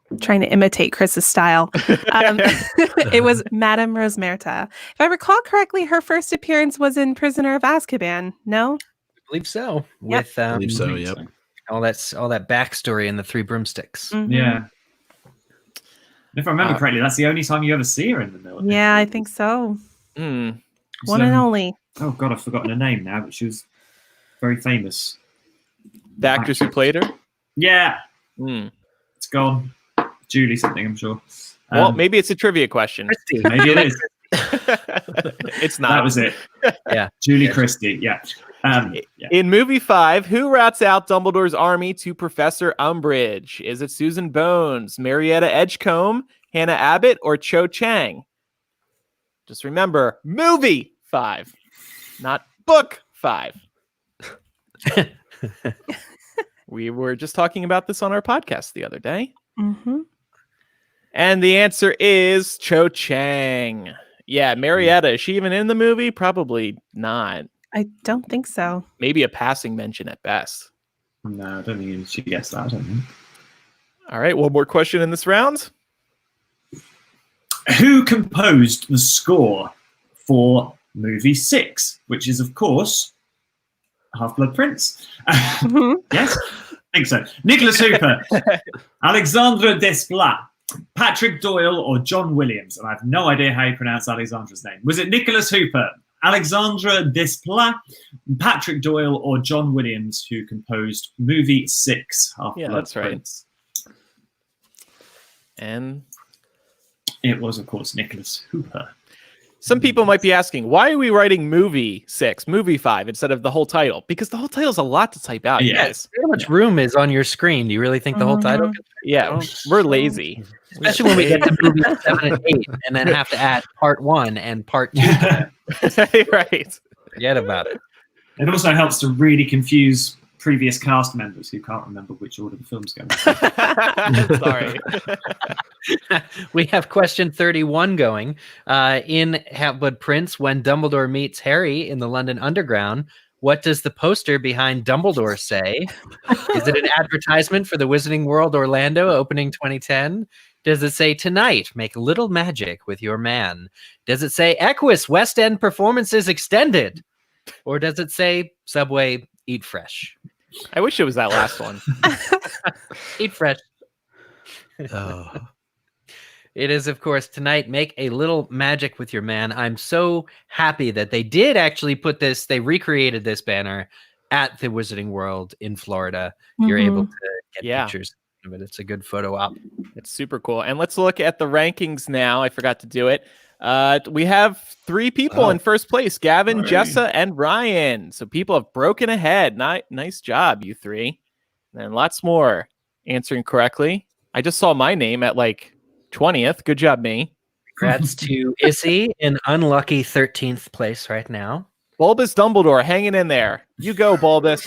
I'm trying to imitate Chris's style. It was Madame Rosmerta. If I recall correctly, her first appearance was in Prisoner of Azkaban. No? I believe so. Yep. With I believe so, yep. all that backstory and the 3 broomsticks. Mhm. Yeah. If I remember correctly, that's the only time you ever see her in the middle. Yeah, I think so. One and only. Oh God, I've forgotten her name now, but she was very famous. The actress who played her? Yeah. It's gone. Julie something, I'm sure. Well, maybe it's a trivia question. Christy. Maybe it is. It's not. That was it. Yeah. Julie Christie. Yeah. In movie 5, who rats out Dumbledore's army to Professor Umbridge? Is it Susan Bones, Marietta Edgecombe, Hannah Abbott, or Cho Chang? Just remember, movie 5, not book 5. We were just talking about this on our podcast the other day. Mm-hmm. And the answer is Cho Chang. Yeah, Marietta, is she even in the movie? Probably not. I don't think so. Maybe a passing mention at best. No, I don't think she gets that. I don't think. All right, one more question in this round. Who composed the score for movie 6, which is, of course, Half-Blood Prince? Yes, I think so. Nicholas Hooper, Alexandre Desplat, Patrick Doyle, or John Williams? And I have no idea how you pronounce Alexandra's name. Was it Nicholas Hooper, Alexandre Desplat, Patrick Doyle, or John Williams who composed movie 6, Half-Blood that's right. Prince? And it was, of course, Nicholas Hooper. some people might be asking, why are we writing movie 6, movie 5 instead of the whole title? Because the whole title is a lot to type out. Yeah. Yes. How much room is on your screen? Do you really think the whole title? Yeah, we're lazy. Especially when we get to movies 7 and 8 and then have to add part 1 and part 2. Right. Forget about it. It also helps to really confuse previous cast members who can't remember which order the film's going. Sorry. We have question 31 going. In Half-Blood Prince, when Dumbledore meets Harry in the London Underground, what does the poster behind Dumbledore say? Is it an advertisement for the Wizarding World Orlando opening 2010? Does it say tonight, make a little magic with your man? Does it say Equus West End performances extended? Or does it say Subway eat fresh? I wish it was that last one. Eat fresh. Oh. It is, of course, tonight, make a little magic with your man. I'm so happy that they did actually put this, they recreated this banner at the Wizarding World in Florida. You're able to get pictures of it. It's a good photo op. It's super cool. And let's look at the rankings now. I forgot to do it. We have 3 people in first place, Gavin, Jessa, and Ryan. So people have broken ahead. Nice job, you 3. And lots more answering correctly. I just saw my name at like 20th. Good job, me. Congrats to Issy in unlucky 13th place right now. Bulbous Dumbledore hanging in there. You go, Bulbous.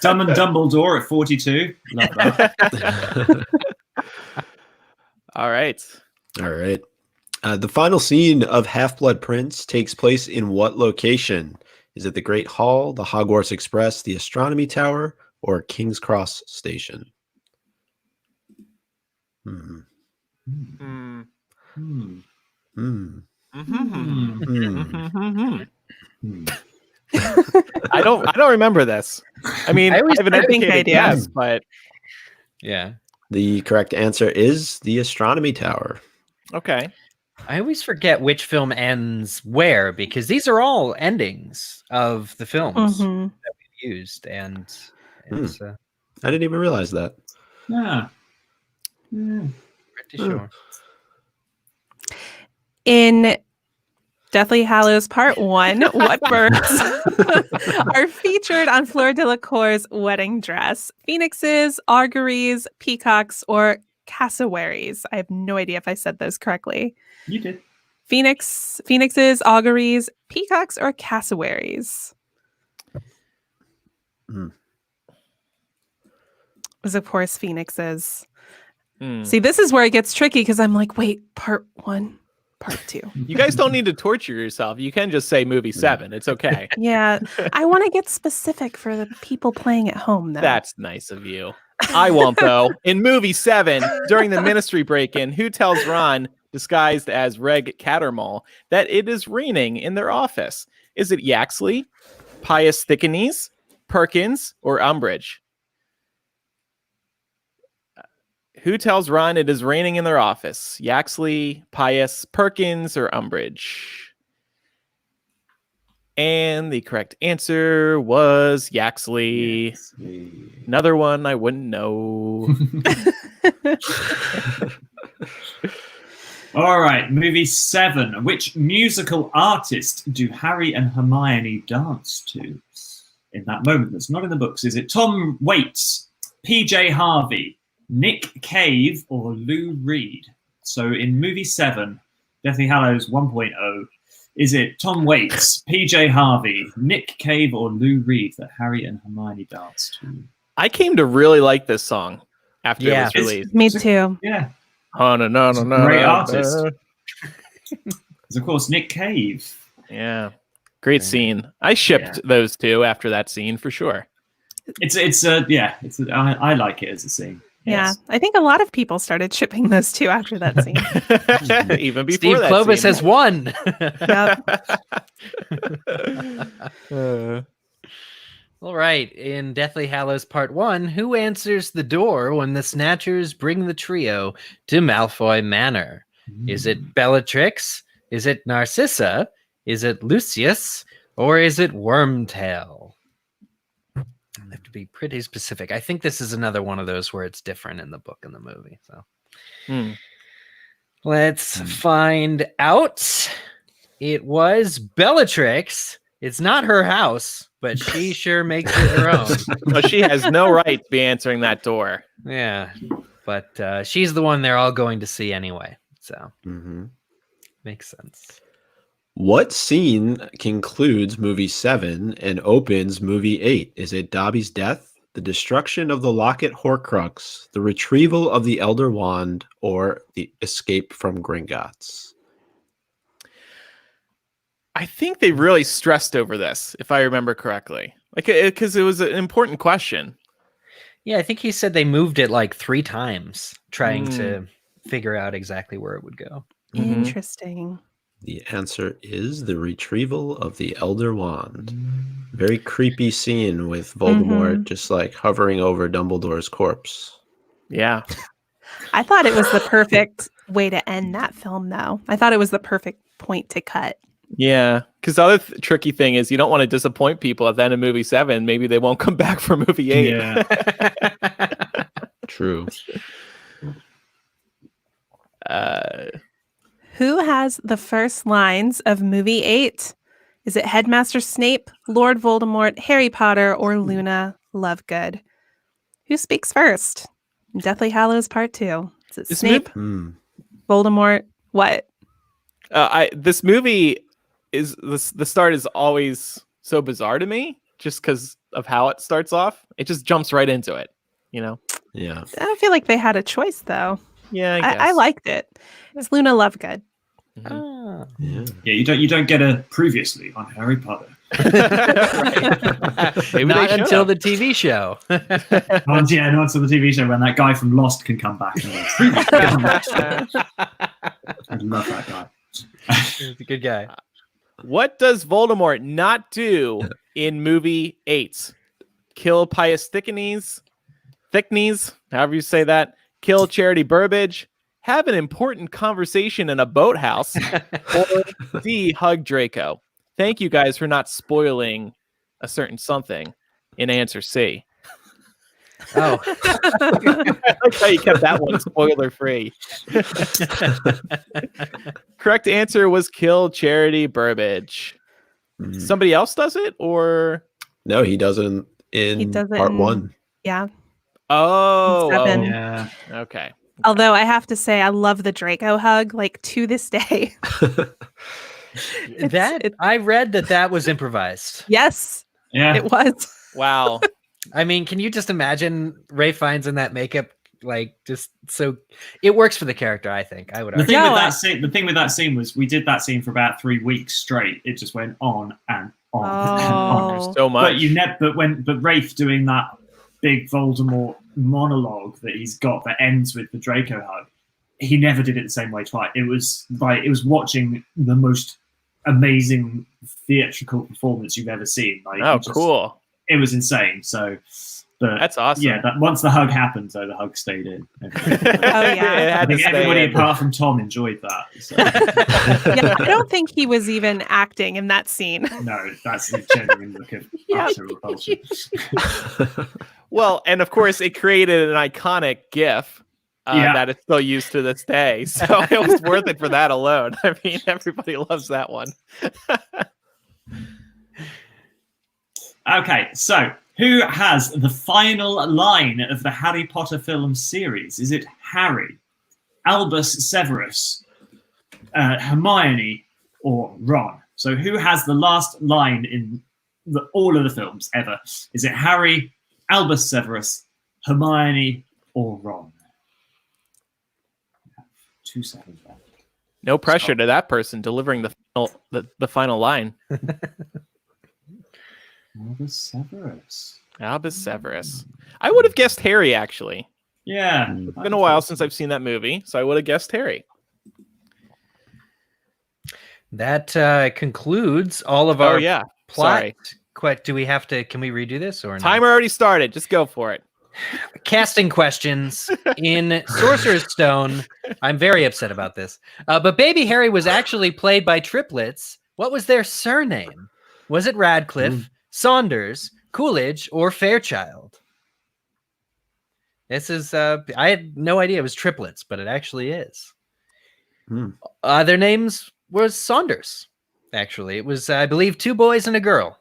Dumb and Dumbledore at 42. Love that. All right. All right. The final scene of Half-Blood Prince takes place in what location? Is it the Great Hall, the Hogwarts Express, the Astronomy Tower, or King's Cross Station? I don't remember this. I mean, I have an educated guess, but yeah. The correct answer is the Astronomy Tower. Okay. I always forget which film ends where, because these are all endings of the films that we've used, and it's, I didn't even realize that. Yeah. pretty sure. In Deathly Hallows Part 1, what birds are featured on Fleur Delacour's wedding dress? Phoenixes, auguries, peacocks, or cassowaries? I have no idea if I said those correctly. You did. Phoenixes, auguries, peacocks, or cassowaries? It was, of course, phoenixes. See, this is where it gets tricky because I'm like, wait, Part 1. Part 2. You guys don't need to torture yourself. You can just say movie 7. It's okay. Yeah. I want to get specific for the people playing at home, though. That's nice of you. I won't, though. In movie 7, during the ministry break-in, who tells Ron, disguised as Reg Cattermole, that it is raining in their office? Is it Yaxley, Pius Thickenys, Perkins, or Umbridge? Who tells Ron it is raining in their office? Yaxley, Pius, Perkins, or Umbridge? And the correct answer was Yaxley. Another one I wouldn't know. All right, movie 7. Which musical artist do Harry and Hermione dance to in that moment that's not in the books? Is it Tom Waits, PJ Harvey, Nick Cave, or Lou Reed? So in movie 7, Deathly Hallows 1.0, is it Tom Waits, PJ Harvey, Nick Cave, or Lou Reed that Harry and Hermione dance to? I came to really like this song after it was released. Me too. Yeah. Oh, no. Great artist. It's, of course, Nick Cave. Yeah. Great scene. I shipped those two after that scene for sure. I like it as a scene. Yeah, Yes. I think a lot of people started shipping those two after that scene. Even before Steve that Clovis scene. has won. Yep. All right. In Deathly Hallows Part 1, who answers the door when the Snatchers bring the trio to Malfoy Manor? Is it Bellatrix? Is it Narcissa? Is it Lucius? Or is it Wormtail? I have to be pretty specific. I think this is another one of those where it's different in the book and the movie. So let's find out. It was Bellatrix. It's not her house, but she sure makes it her own. So she has no right to be answering that door. Yeah, but she's the one they're all going to see anyway. So makes sense. What scene concludes movie 7 and opens movie 8? Is it Dobby's death, the destruction of the Locket Horcrux, the retrieval of the Elder Wand, or the escape from Gringotts? I think they really stressed over this, if I remember correctly. Because it was an important question. Yeah, I think he said they moved it like 3 times, trying to figure out exactly where it would go. Interesting. The answer is the retrieval of the Elder Wand. Very creepy scene with Voldemort just like hovering over Dumbledore's corpse. Yeah. I thought it was the perfect way to end that film, though. I thought it was the perfect point to cut. Yeah. Because the other tricky thing is you don't want to disappoint people at the end of movie 7. Maybe they won't come back for movie 8. Yeah. True. Who has the first lines of movie 8? Is it Headmaster Snape, Lord Voldemort, Harry Potter, or Luna Lovegood? Who speaks first? Deathly Hallows Part 2. Is it Snape, Voldemort? What? This movie is the start is always so bizarre to me, just because of how it starts off. It just jumps right into it, you know. Yeah. I don't feel like they had a choice, though. Yeah, I liked it. It's Luna Lovegood. Ah. Yeah. Yeah, you don't get a previously on Harry Potter. Maybe Not they until should've. the TV show. Not until the TV show when that guy from Lost can come back. I love that guy. He's a good guy. What does Voldemort not do in movie 8? Kill Pius Thickneys, however you say that. Kill Charity Burbage. Have an important conversation in a boathouse. Or D, hug Draco. Thank you guys for not spoiling a certain something in answer C. Oh, I like how you kept that one spoiler free. Correct answer was kill Charity Burbage. Somebody else does it, or No, he doesn't in part 1. Yeah. oh, 7. Yeah. okay. Although I have to say, I love the Draco hug, like to this day. I read that was improvised. Yes, Yeah. it was. Wow. I mean, can you just imagine Ray Fiennes in that makeup? Like, just so it works for the character. I think I would. The Argue. thing with that scene was we did that scene for about 3 weeks straight. It just went on and on and on. There's so much. But Rafe doing that big Voldemort monologue that he's got that ends with the Draco hug, he never did it the same way twice. It was watching the most amazing theatrical performance you've ever seen. Cool. It was insane. So, but That's awesome. yeah, that once the hug happened, though, the hug stayed in. Yeah. I think everybody apart from Tom enjoyed that. So. Yeah, I don't think he was even acting in that scene. No, that's the genuine look of utter repulsion. Well, and of course, it created an iconic GIF that is still used to this day. So it was worth it for that alone. I mean, everybody loves that one. Okay, so who has the final line of the Harry Potter film series? Is it Harry, Albus Severus, Hermione, or Ron? So who has the last line in all of the films ever? Is it Harry, Albus Severus, Hermione, or Ron? 2 seconds left. No pressure to that person delivering the final line. Albus Severus. Albus Severus. I would have guessed Harry, actually. Yeah. It's been a while since I've seen that movie, so I would have guessed Harry. That concludes all of our plot. Sorry. Do we have to? Can we redo this or Timer already started. Just go for it. Casting questions in Sorcerer's Stone. I'm very upset about this. But Baby Harry was actually played by triplets. What was their surname? Was it Radcliffe, Saunders, Coolidge, or Fairchild? This is I had no idea it was triplets, but it actually is. Their names was Saunders. Actually, it was, I believe, 2 boys and a girl.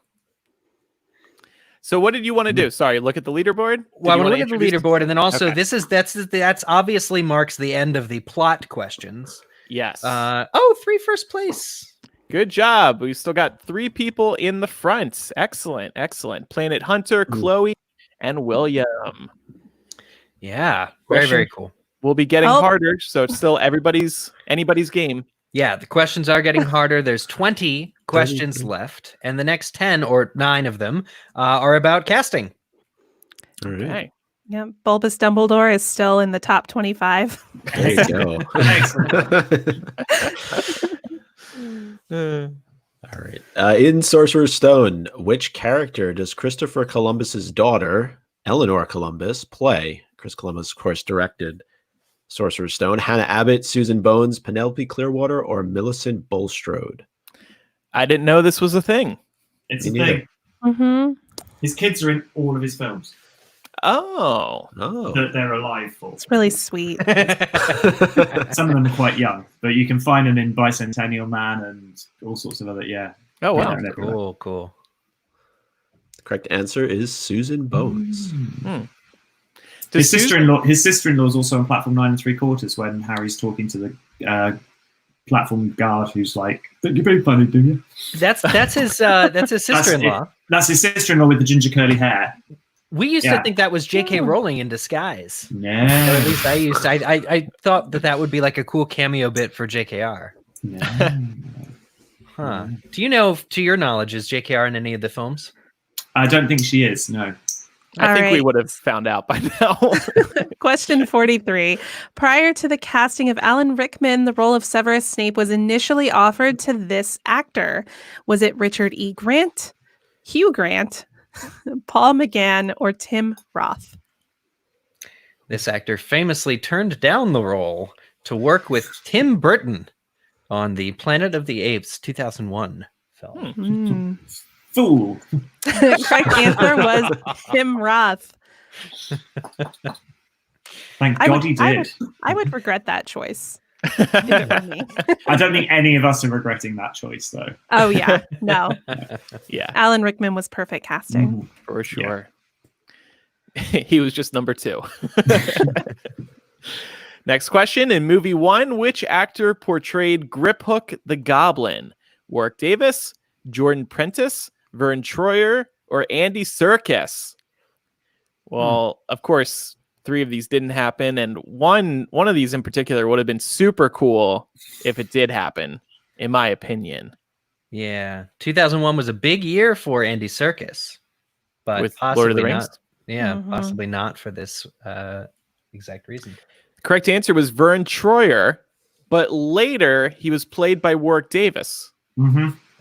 So what did you want to do? Sorry, look at the leaderboard? Well, I want to look at the leaderboard, and then also that's obviously marks the end of the plot questions. Yes. 3 first place. Good job. We've still got 3 people in the front. Excellent. Planet Hunter, Chloe, and William. Yeah, very cool. Will be getting harder, so it's still anybody's game. Yeah, the questions are getting harder. There's 20 questions left, and the next 10 or 9 of them are about casting. All right. Okay. Yeah, Bulbous Dumbledore is still in the top 25. There you go. All right. In Sorcerer's Stone, which character does Christopher Columbus's daughter, Eleanor Columbus, play? Chris Columbus, of course, directed Sorcerer's Stone. Hannah Abbott, Susan Bones, Penelope Clearwater, or Millicent Bulstrode? I didn't know this was a thing. It's Me a neither. thing. Mm-hmm. His kids are in all of his films Oh. that they're alive for. It's really sweet. Some of them are quite young, but you can find them in Bicentennial Man and all sorts of other, Oh, wow. Yeah, Cool. The correct answer is Susan Bones. His sister-in-law is also on platform 9 3/4 when Harry's talking to the platform guard, who's like, "Think you're being funny, do you?" That's his sister-in-law. That's his sister-in-law with the ginger curly hair. We used to think that was J.K. Rowling in disguise. Yeah. Or at least I used to. I thought that would be like a cool cameo bit for JKR. Yeah. Huh. Do you know, to your knowledge, is JKR in any of the films? I don't think she is. No. I think we right. would have found out by now. Question 43. Prior to the casting of Alan Rickman, the role of Severus Snape was initially offered to this actor. Was it Richard E. Grant, Hugh Grant, Paul McGann, or Tim Roth? This actor famously turned down the role to work with Tim Burton on the Planet of the Apes 2001 film. Fool. Correct answer was Tim Roth. Thank God he did. I would regret that choice. I I don't think any of us are regretting that choice, though. Oh, yeah. No. Yeah, Alan Rickman was perfect casting. for sure. He was just number 2. Next question. In movie 1, which actor portrayed Griphook the Goblin? Warwick Davis, Jordan Prentice, Vern Troyer, or Andy Serkis? Well, of course, 3 of these didn't happen, and one of these in particular would have been super cool if it did happen, in my opinion. Yeah, 2001 was a big year for Andy Serkis, but With possibly Lord of the Rings? not. Yeah, possibly not for this exact reason. Correct answer was Vern Troyer, but later he was played by Warwick Davis,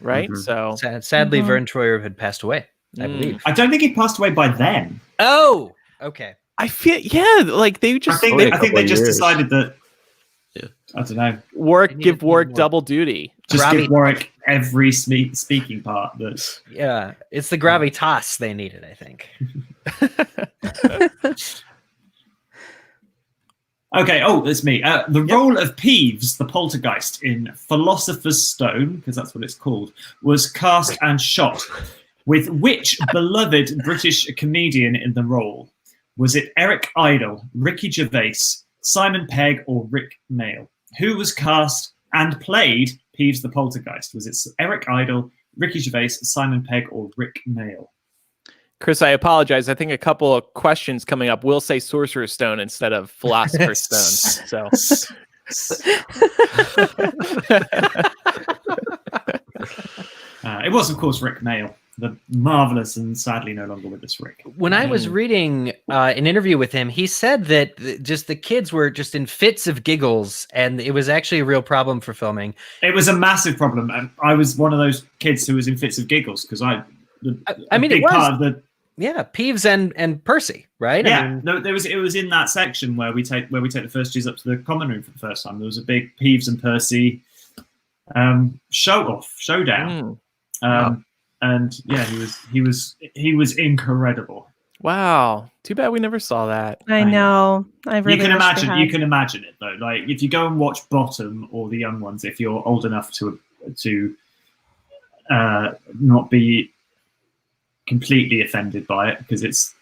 right? So Sadly, Vern Troyer had passed away, I believe. I don't think he passed away by then. Oh, okay. I feel, like they just I think they just decided that. Yeah. I don't know. give Warwick double duty. Just give Warwick every speaking part. That's Yeah, it's the gravitas they needed, I think. okay. Oh, that's me. The role of Peeves, the poltergeist in Philosopher's Stone, because that's what it's called, was cast and shot with which beloved British comedian in the role? Was it Eric Idle, Ricky Gervais, Simon Pegg or Rick Mayall? Who was cast and played Peeves the Poltergeist? Was it Eric Idle, Ricky Gervais, Simon Pegg, or Rick Mayall? Chris, I apologize. I think a couple of questions coming up will say Sorcerer's Stone instead of Philosopher's Stone. So. It was, of course, Rick Mayall, the marvelous and sadly no longer with us Rick. When I was reading an interview with him, he said that just the kids were just in fits of giggles, and it was actually a real problem for filming. It was a massive problem, and I was one of those kids who was in fits of giggles because I mean, it was part of the Peeves and Percy, right? Yeah, I mean, no, it was in that section where we take the first G's up to the common room for the first time. There was a big Peeves and Percy showdown. And yeah, he was incredible. Wow, too bad we never saw that. I know. I really you can imagine it though. Like if you go and watch Bottom or the young ones, if you're old enough to not be completely offended by it, because it's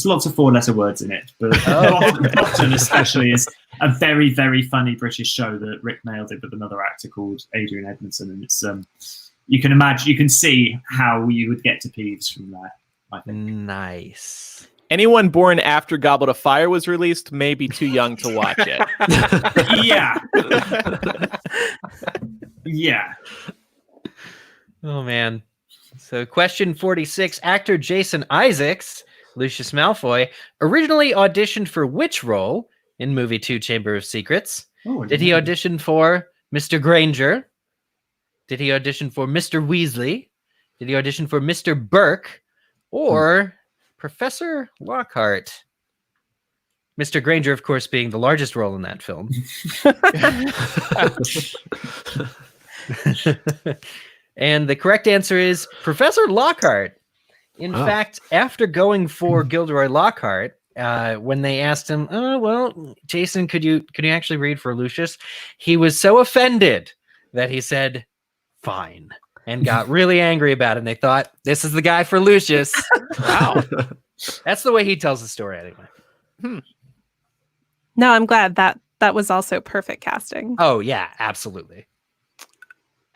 lots of 4-letter words in it. But Bottom especially is a very, very funny British show that Rick Mayall did with another actor called Adrian Edmondson, and it's you can see how you would get to Peeves from there, I think. Nice. Anyone born after Goblet of Fire was released may be too young to watch it. Yeah. Yeah. Oh, man. So question 46, actor Jason Isaacs, Lucius Malfoy, originally auditioned for which role in movie 2 Chamber of Secrets? Did he audition for Mr. Granger? Did he audition for Mr. Weasley? Did he audition for Mr. Burke? Or Professor Lockhart? Mr. Granger, of course, being the largest role in that film. And the correct answer is Professor Lockhart. In fact, after going for Gilderoy Lockhart, when they asked him, "Oh, well, Jason, could you actually read for Lucius?" He was so offended that he said, "Fine," and got really angry about it. And they thought, this is the guy for Lucius. Wow. That's the way he tells the story anyway. No, I'm glad that was also perfect casting. Oh, yeah, absolutely.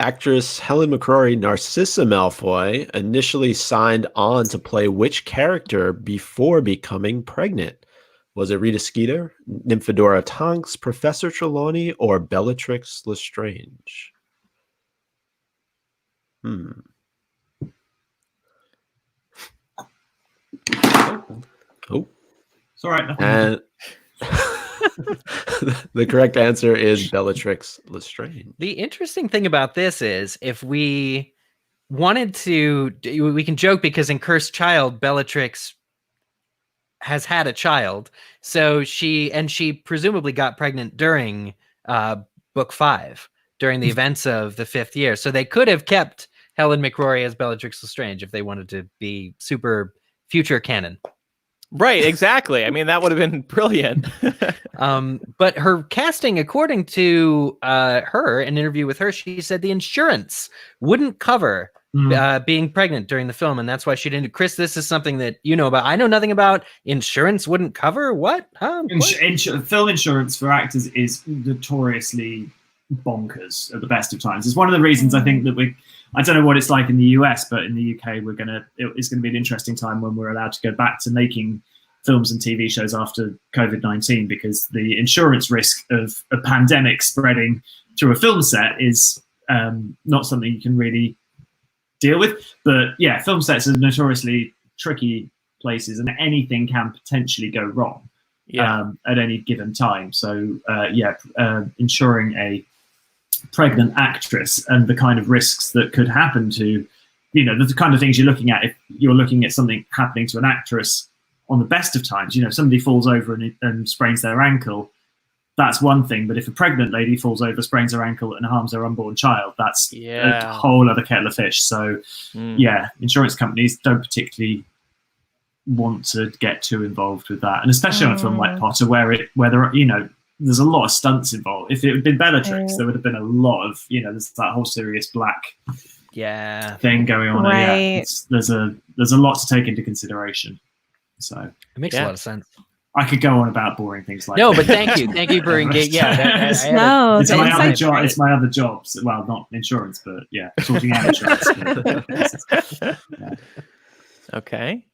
Actress Helen McCrory Narcissa Malfoy initially signed on to play which character before becoming pregnant? Was it Rita Skeeter, Nymphadora Tonks, Professor Trelawney, or Bellatrix Lestrange? Oh. It's all right. And the correct answer is Bellatrix Lestrange. The interesting thing about this is if we wanted to, we can joke because in Cursed Child, Bellatrix has had a child. So she presumably got pregnant during book 5, during the events of the 5th year. So they could have kept Helen McCrory as Bellatrix Lestrange if they wanted to be super future canon. Right, exactly. I mean, that would have been brilliant. But her casting, according to her, an interview with her, she said the insurance wouldn't cover being pregnant during the film, and that's why she didn't. Chris, this is something that you know about. I know nothing about. Insurance wouldn't cover what? Huh? What? Film insurance for actors is notoriously bonkers at the best of times. It's one of the reasons I think that I don't know what it's like in the US, but in the UK, it's going to be an interesting time when we're allowed to go back to making films and TV shows after COVID-19, because the insurance risk of a pandemic spreading through a film set is not something you can really deal with. But yeah, film sets are notoriously tricky places, and anything can potentially go wrong at any given time. So insuring a pregnant actress and the kind of risks that could happen to, the kind of things you're looking at if you're looking at something happening to an actress on the best of times. Somebody falls over and sprains their ankle, that's one thing. But if a pregnant lady falls over, sprains her ankle, and harms her unborn child, that's a whole other kettle of fish. So insurance companies don't particularly want to get too involved with that, and especially on a film like Potter, where there's a lot of stunts involved. If it had been Bellatrix, there would have been a lot of, there's that whole Sirius Black thing going on. Right. There's a lot to take into consideration. So it makes a lot of sense. I could go on about boring things like No, that. but thank you for engaging. Yeah, No, it's the my other insight's job. great. It's my other jobs. Well, not insurance, but yeah, sorting out insurance. Yeah. Okay.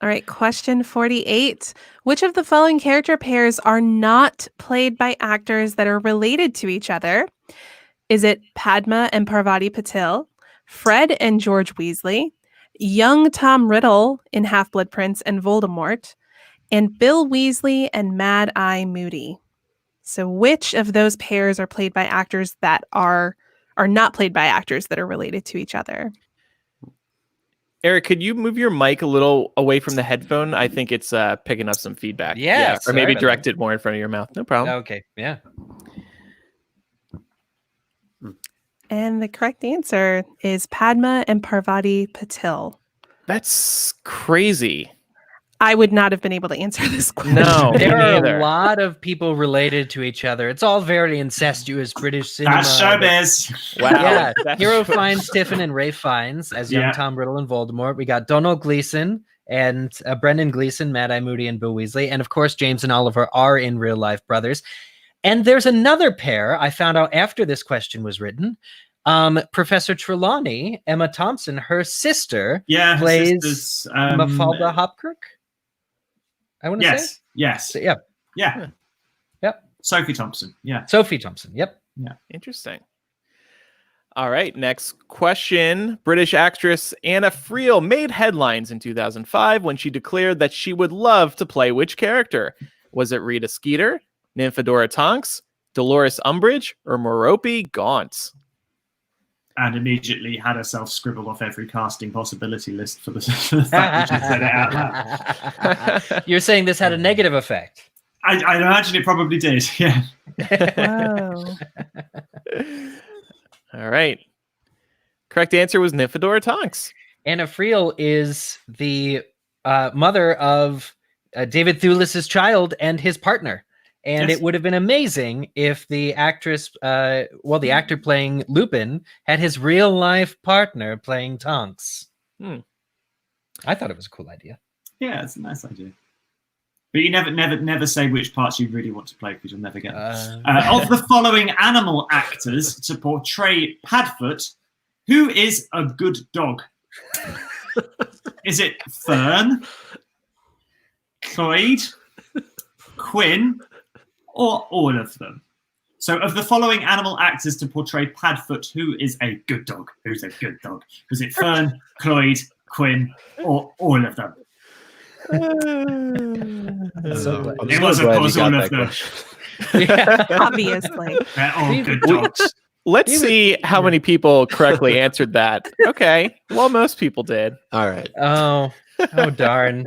All right, question 48. Which of the following character pairs are not played by actors that are related to each other? Is it Padma and Parvati Patil, Fred and George Weasley, young Tom Riddle in Half-Blood Prince and Voldemort, and Bill Weasley and Mad Eye Moody? So which of those pairs are played by actors that are not played by actors that are related to each other? Eric, could you move your mic a little away from the headphone? I think it's picking up some feedback. Yeah, Or maybe sorry about direct that. it more in front of your mouth. No problem. Okay, yeah. And the correct answer is Padma and Parvati Patil. That's crazy. I would not have been able to answer this question. No, me There are neither. a lot of people related to each other. It's all very incestuous British cinema. That's showbiz. Wow. Yeah, That's Hero true. Fiennes, Tiffin, and Ray Fiennes as young Yeah. Tom Riddle and Voldemort. We got Donald Gleason and Brendan Gleason, Mad Eye Moody, and Bill Weasley. And of course, James and Oliver are in real life brothers. And there's another pair I found out after this question was written. Professor Trelawney, Emma Thompson, her sister, Yeah, her plays sisters, Mafalda Hopkirk. I want to say. Yes. So, yeah, Yeah. Yep. Sophie Thompson. Yeah. Sophie Thompson. Yep. Interesting. All right, next question. British actress Anna Friel made headlines in 2005 when she declared that she would love to play which character? Was it Rita Skeeter, Nymphadora Tonks, Dolores Umbridge, or Merope Gaunt? And immediately had herself scribble off every casting possibility list for the fact that she said it out loud. You're saying this had a negative effect. I imagine it probably did. Yeah. Whoa. All right. Correct answer was Nymphadora Tonks. Anna Friel is the mother of David Thewlis's child and his partner. And Yes. it would have been amazing if the actress, the actor playing Lupin had his real life partner playing Tonks. I thought it was a cool idea. Yeah, it's a nice idea. But you never say which parts you really want to play because you'll never get them. Of the following animal actors to portray Padfoot, who is a good dog? Is it Fern, Cloyd, Quinn, or all of them? So of the following animal actors to portray Padfoot, who is a good dog? Who's a good dog? Was it Fern, Cloyd, Quinn, or all of them? So I'm It so was, of glad you course, got all that of them. question. Obviously. They're all good dogs. Let's see how many people correctly answered that. Okay. Well, most people did. All right. Oh darn.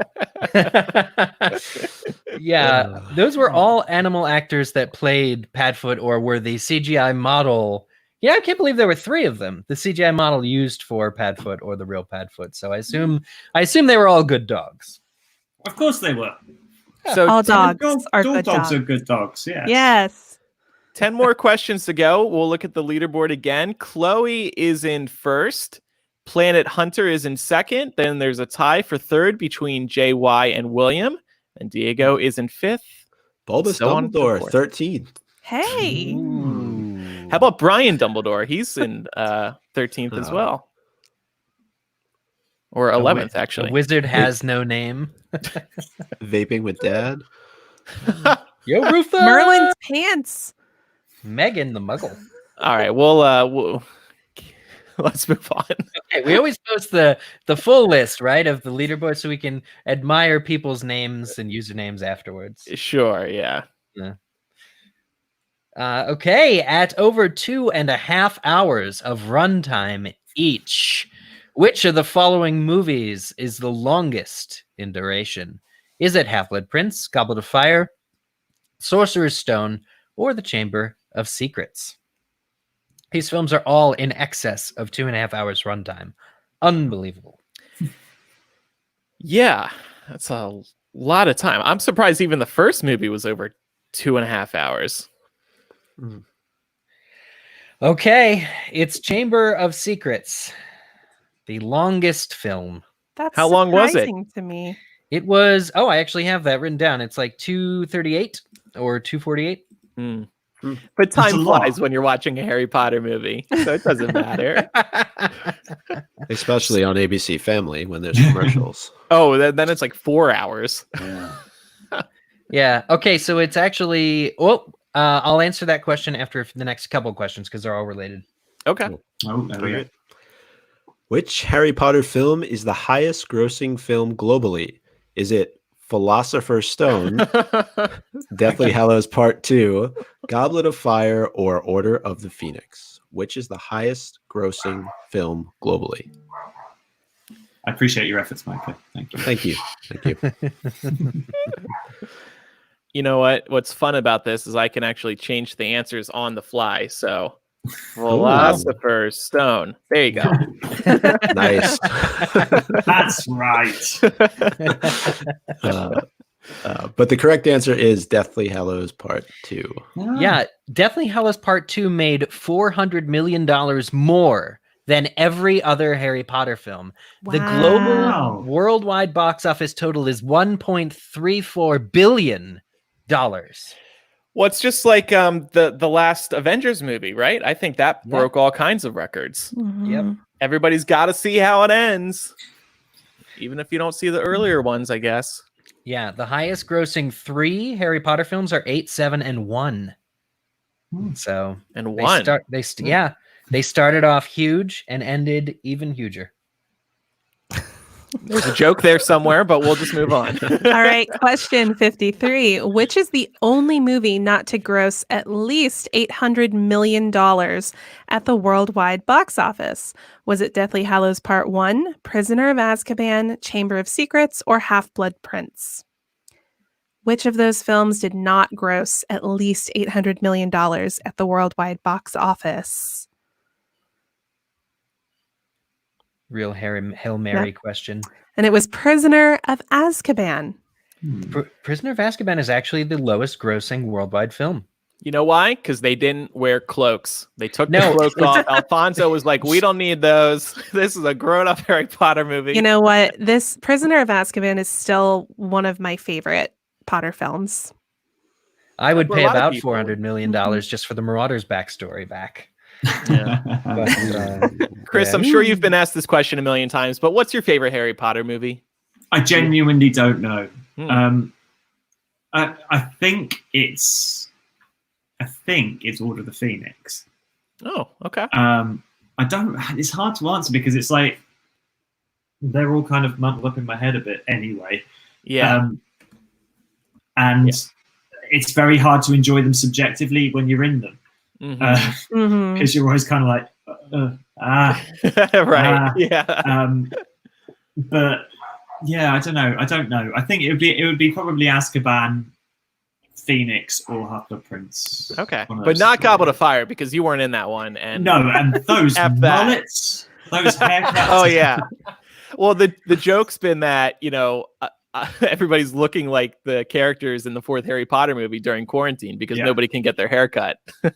Yeah, those were all animal actors that played Padfoot or were the CGI model. Yeah, I can't believe there were 3 of them. The CGI model used for Padfoot or the real Padfoot. So I assume they were all good dogs. Of course they were. So All 10, dogs are All good dogs dogs. are good dogs, yeah. Yes. 10 more questions to go. We'll look at the leaderboard again. Chloe is in first. Planet Hunter is in second. Then there's a tie for third between JY and William. And Diego is in fifth. Bulbous So on and so Dumbledore, forth. 13. Hey. How about Brian Dumbledore? He's in 13th as Oh. well. Or 11th, actually. A wizard has no name. Vaping with Dad. Yo, Rufus! Merlin's pants. Megan the Muggle. All right. We'll let's move on. Okay, we always post the full list, right, of the leaderboard so we can admire people's names and usernames afterwards. Sure. Yeah. Okay, at over 2.5 hours of runtime each, which of the following movies is the longest in duration? Is it Half-Blood Prince, Goblet of Fire, Sorcerer's Stone, or The Chamber of Secrets? These films are all in excess of 2.5 hours runtime. Unbelievable. Yeah. That's a lot of time. I'm surprised even the first movie was over 2.5 hours. Okay, it's Chamber of Secrets, the longest film. That's How long was it? surprising to me. It was. Oh, I actually have that written down. It's like 238 or 248. But time a lot. flies when you're watching a Harry Potter movie, so it doesn't matter. Especially on ABC Family when there's commercials. Oh, then it's like 4 hours. Yeah. Okay. So it's actually. Well, I'll answer that question after the next couple of questions because they're all related. Okay. Oh, there we go. Which Harry Potter film is the highest grossing film globally? Is it Philosopher's Stone, Deathly Hallows Part 2, Goblet of Fire, or Order of the Phoenix? Which is the highest grossing film globally? I appreciate your efforts, Micah. Thank you. Thank you. Thank you. You know what? What's fun about this is I can actually change the answers on the fly. So, Philosopher's Stone. There you go. Nice. That's right. But the correct answer is Deathly Hallows Part 2. Yeah, Deathly Hallows Part 2 made $400 million more than every other Harry Potter film. The global worldwide box office total is $1.34 billion. Well, it's just like the last Avengers movie, right? I think that broke all kinds of records. Yep. Everybody's got to see how it ends, even if you don't see the earlier ones, I guess. Yeah, the highest grossing 3 Harry Potter films are 8, 7, and 1. So And 1. They started off huge and ended even huger. There's a joke there somewhere, but we'll just move on. All right, question 53. Which is the only movie not to gross at least $800 million at the worldwide box office? Was it Deathly Hallows Part 1, Prisoner of Azkaban, Chamber of Secrets, or Half-Blood Prince? Which of those films did not gross at least $800 million at the worldwide box office? Real Hail Mary question. And it was Prisoner of Azkaban. Prisoner of Azkaban is actually the lowest grossing worldwide film. You know why? Because they didn't wear cloaks. They took the cloak off. Alfonso was like, we don't need those. This is a grown-up Harry Potter movie. You know what? This Prisoner of Azkaban is still one of my favorite Potter films. I would pay about $400 million just for the Marauders backstory back. Yeah. But, Chris, I'm sure you've been asked this question a million times, but what's your favorite Harry Potter movie? I genuinely don't know. I think it's Order of the Phoenix. Oh, okay. It's hard to answer because it's like they're all kind of muddled up in my head a bit anyway. Yeah. It's very hard to enjoy them subjectively when you're in them. Because you're always kind of like right. Yeah. But yeah, I don't know. I think it would be probably Azkaban, Phoenix, or Half-Blood Prince. Okay, but not Goblet of Fire because you weren't in that one. And no, and those mullets, those haircuts. Oh yeah. Well, the joke's been that everybody's looking like the characters in the 4th Harry Potter movie during quarantine because nobody can get their hair cut. I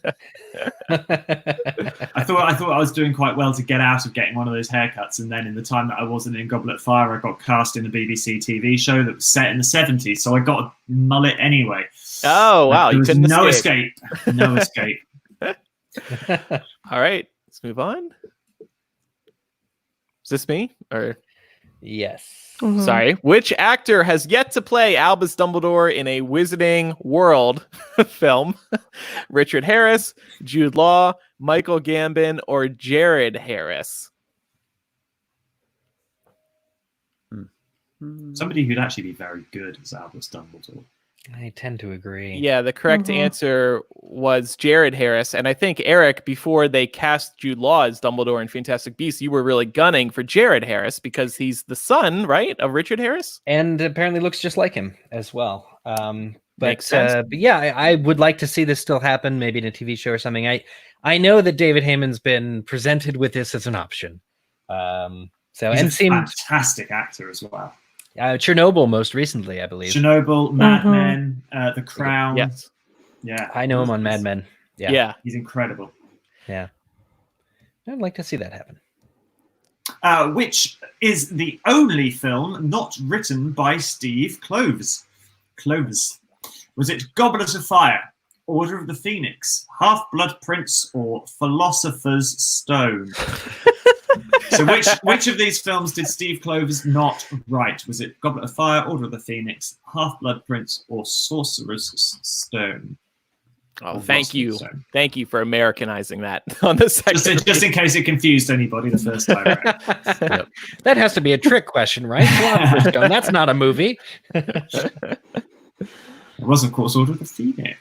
thought I was doing quite well to get out of getting one of those haircuts, and then in the time that I wasn't in Goblet of Fire, I got cast in a BBC TV show that was set in the 70s, so I got a mullet anyway. Oh wow! There was no escape. No escape. All right, let's move on. Is this me or? Yes. Sorry. Which actor has yet to play Albus Dumbledore in a Wizarding World film? Richard Harris, Jude Law, Michael Gambon, or Jared Harris? Somebody who'd actually be very good as Albus Dumbledore. I tend to agree. Yeah, the correct answer was Jared Harris. And I think, Eric, before they cast Jude Law as Dumbledore in Fantastic Beasts, you were really gunning for Jared Harris because he's the son, right, of Richard Harris? And apparently looks just like him as well. Makes sense. But yeah, I would like to see this still happen, maybe in a TV show or something. I know that David Heyman's been presented with this as an option. He's a fantastic actor as well. Chernobyl most recently, I believe. Chernobyl, Mad Men, The Crown. Yes. Yeah. I know him on Mad Men. Yeah. He's incredible. Yeah. I'd like to see that happen. Which is the only film not written by Steve Kloves? Was it Goblet of Fire, Order of the Phoenix, Half-Blood Prince, or Philosopher's Stone? So which of these films did Steve Kloves not write? Was it Goblet of Fire, Order of the Phoenix, Half-Blood Prince, or Sorcerer's Stone? Oh, thank you. Thank you for Americanizing that on the second. Just in case it confused anybody the first time around. Yep. That has to be a trick question, right? Philosopher's Stone, that's not a movie. It was, of course, Order of the Phoenix.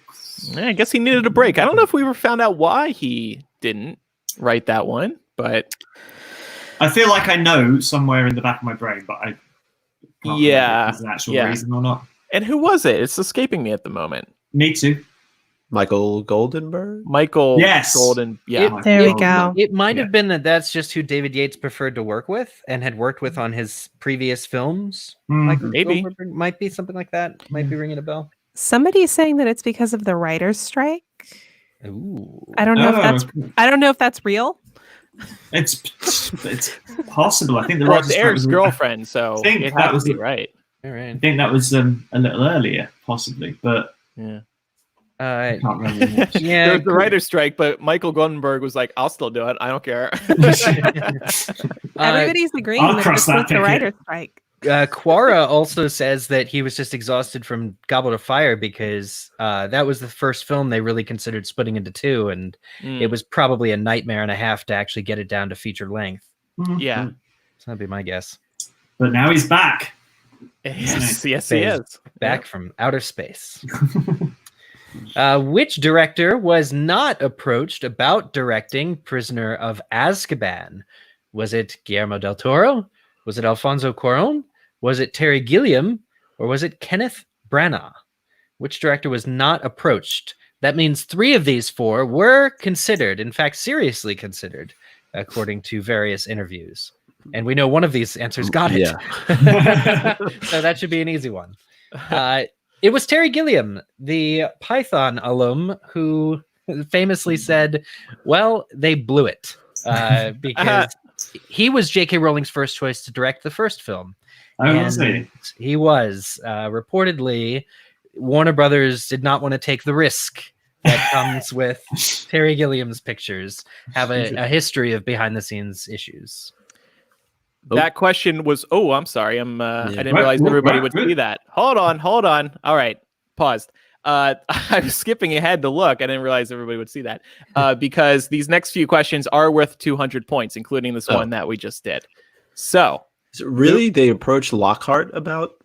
I guess he needed a break. I don't know if we ever found out why he didn't write that one, but I feel like I know somewhere in the back of my brain, but I can't remember if there's an actual reason or not. And who was it? It's escaping me at the moment. Me too. Michael Goldenberg? Michael Yes. Golden. Yeah. There we go. It might have been that's just who David Yates preferred to work with and had worked with on his previous films. Michael Maybe. Goldberg might be something like that. Might be ringing a bell. Somebody's saying that it's because of the writer's strike. Ooh. I don't know if that's real. It's possible. I think the Well, writer's it's strike Eric's was girlfriend, so I think it that has was to be right. All right. I think that was a little earlier, possibly, but Yeah. I can't remember. Yeah. There was the writer's strike, but Michael Goldenberg was like, I'll still do it. I don't care. Everybody's agreeing I'll that cross this that was the ticket. writer's strike. Quara also says that he was just exhausted from Goblet of Fire because that was the first film they really considered splitting into two, and it was probably a nightmare and a half to actually get it down to feature length. Yeah. So that'd be my guess. But now he's back. Yes, he is. Back from outer space. Which director was not approached about directing Prisoner of Azkaban? Was it Guillermo del Toro? Was it Alfonso Cuarón? Was it Terry Gilliam? Or was it Kenneth Branagh? Which director was not approached? That means 3 of these 4 were considered, in fact, seriously considered, according to various interviews. And we know one of these answers got it. Yeah. So that should be an easy one. It was Terry Gilliam, the Python alum, who famously said, well, they blew it. Because he was J.K. Rowling's first choice to direct the first film. He was. Reportedly, Warner Brothers did not want to take the risk that comes with Terry Gilliam's pictures, have a history of behind-the-scenes issues. That question was, I'm sorry. I didn't realize everybody would see that. Hold on. All right. Paused. I was skipping ahead to look. I didn't realize everybody would see that because these next few questions are worth 200 points, including this one that we just did. So, really, they approached Lockhart about?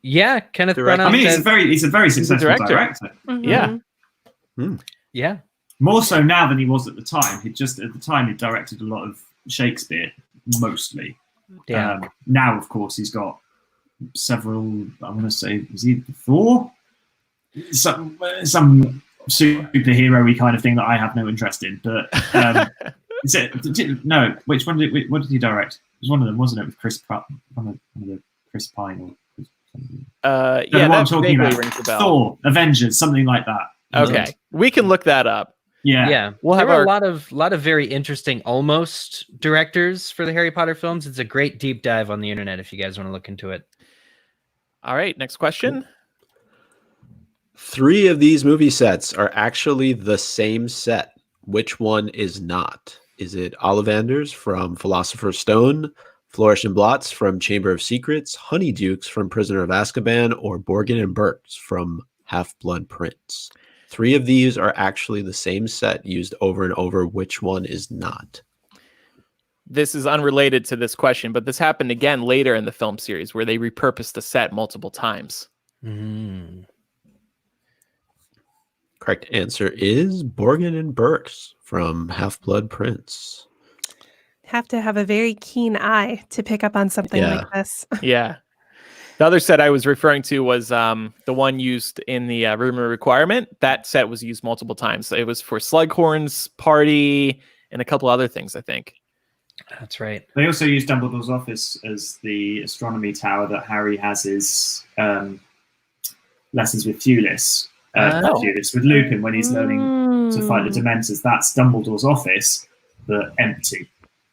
Yeah, Kenneth Branagh. I mean, he's a very successful director. Mm-hmm. Yeah. More so now than he was at the time. He directed a lot of Shakespeare, mostly. Yeah. Now, of course, he's got several. I want to say, is he 4? Some superhero-y kind of thing that I have no interest in. But no? Which one what did he direct? It was one of them, wasn't it? With Chris Pratt, one of the Chris Pine or something. what I'm talking about. Rings a bell. Thor, Avengers, something like that. Okay, we can look that up. Yeah. We'll have a lot of very interesting almost directors for the Harry Potter films. It's a great deep dive on the internet if you guys want to look into it. All right, next question. 3 of these movie sets are actually the same set. Which one is not? Is it Ollivanders from Philosopher's Stone, Flourish and Blotts from Chamber of Secrets, Honeydukes from Prisoner of Azkaban, or Borgin and Burkes from Half-Blood Prince? 3 of these are actually the same set used over and over. Which one is not? This is unrelated to this question, but this happened again later in the film series where they repurposed the set multiple times. Correct answer is Borgin and Burkes from Half-Blood Prince. Have to have a very keen eye to pick up on something like this. Yeah. The other set I was referring to was the one used in the Room of Requirement. That set was used multiple times. It was for Slughorn's party and a couple other things, I think. That's right. They also use Dumbledore's office as the astronomy tower that Harry has his lessons with Fulis. With Lupin when he's learning to fight the Dementors. That's Dumbledore's office, but empty.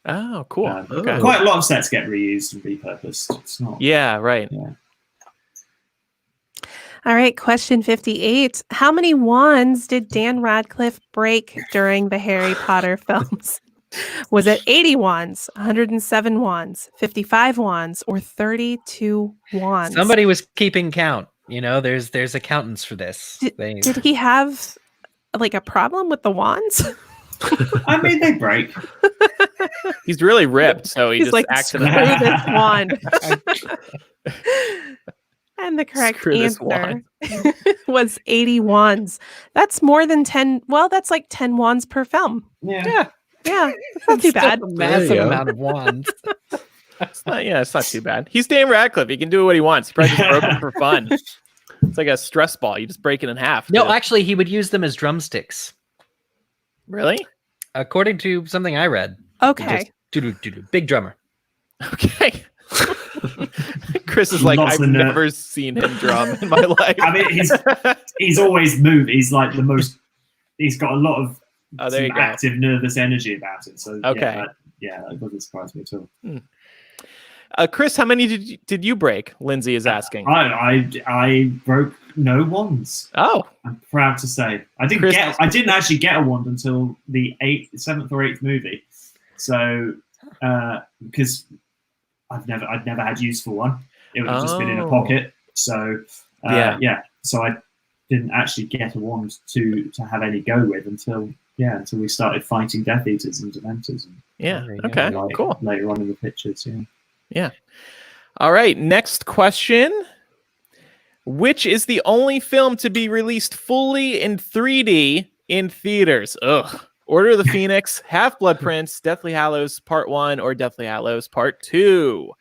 Oh, cool. Okay. Quite a lot of sets get reused and repurposed. It's not. Yeah, right. Yeah. All right, question 58. How many wands did Dan Radcliffe break during the Harry Potter films? Was it 80 wands, 107 wands, 55 wands, or 32 wands? Somebody was keeping count. You know, there's accountants for this. Did he have like a problem with the wands? I mean, they break. He's really ripped, so he He's just like, accidentally screw this wand. And the correct Screw this answer was 80 wands. That's more than 10. Well, that's like 10 wands per film. Yeah. Yeah, that's not too bad. A massive There you go. amount of wands. It's not too bad. He's Dan Radcliffe. He can do what he wants. He probably just broke them for fun. It's like a stress ball. You just break it in half. No, too. actually, he would use them as drumsticks, Really? according to something I read. Okay. Just doo-doo-doo-doo. Big drummer. Okay. Chris is like, Lots I've of nerve. never seen him drum in my life. I mean, he's always moved. He's like the most. He's got a lot of Oh, there you go. active, nervous energy about it. So Okay. that doesn't surprise me at all. Chris, how many did you break? Lindsay is asking. I broke no wands. Oh, I'm proud to say I didn't Chris- I didn't actually get a wand until the 7th or 8th movie. So because I'd never had use for one. It would have just been in a Oh. pocket. So Yeah. So I didn't actually get a wand to have any go with until we started fighting Death Eaters and Dementors. And, yeah. There you go. Okay, like, cool. Later on in the pictures, Yeah. All right. Next question. Which is the only film to be released fully in 3D in theaters? Ugh. Order of the Phoenix, Half-Blood Prince, Deathly Hallows Part 1, or Deathly Hallows Part 2.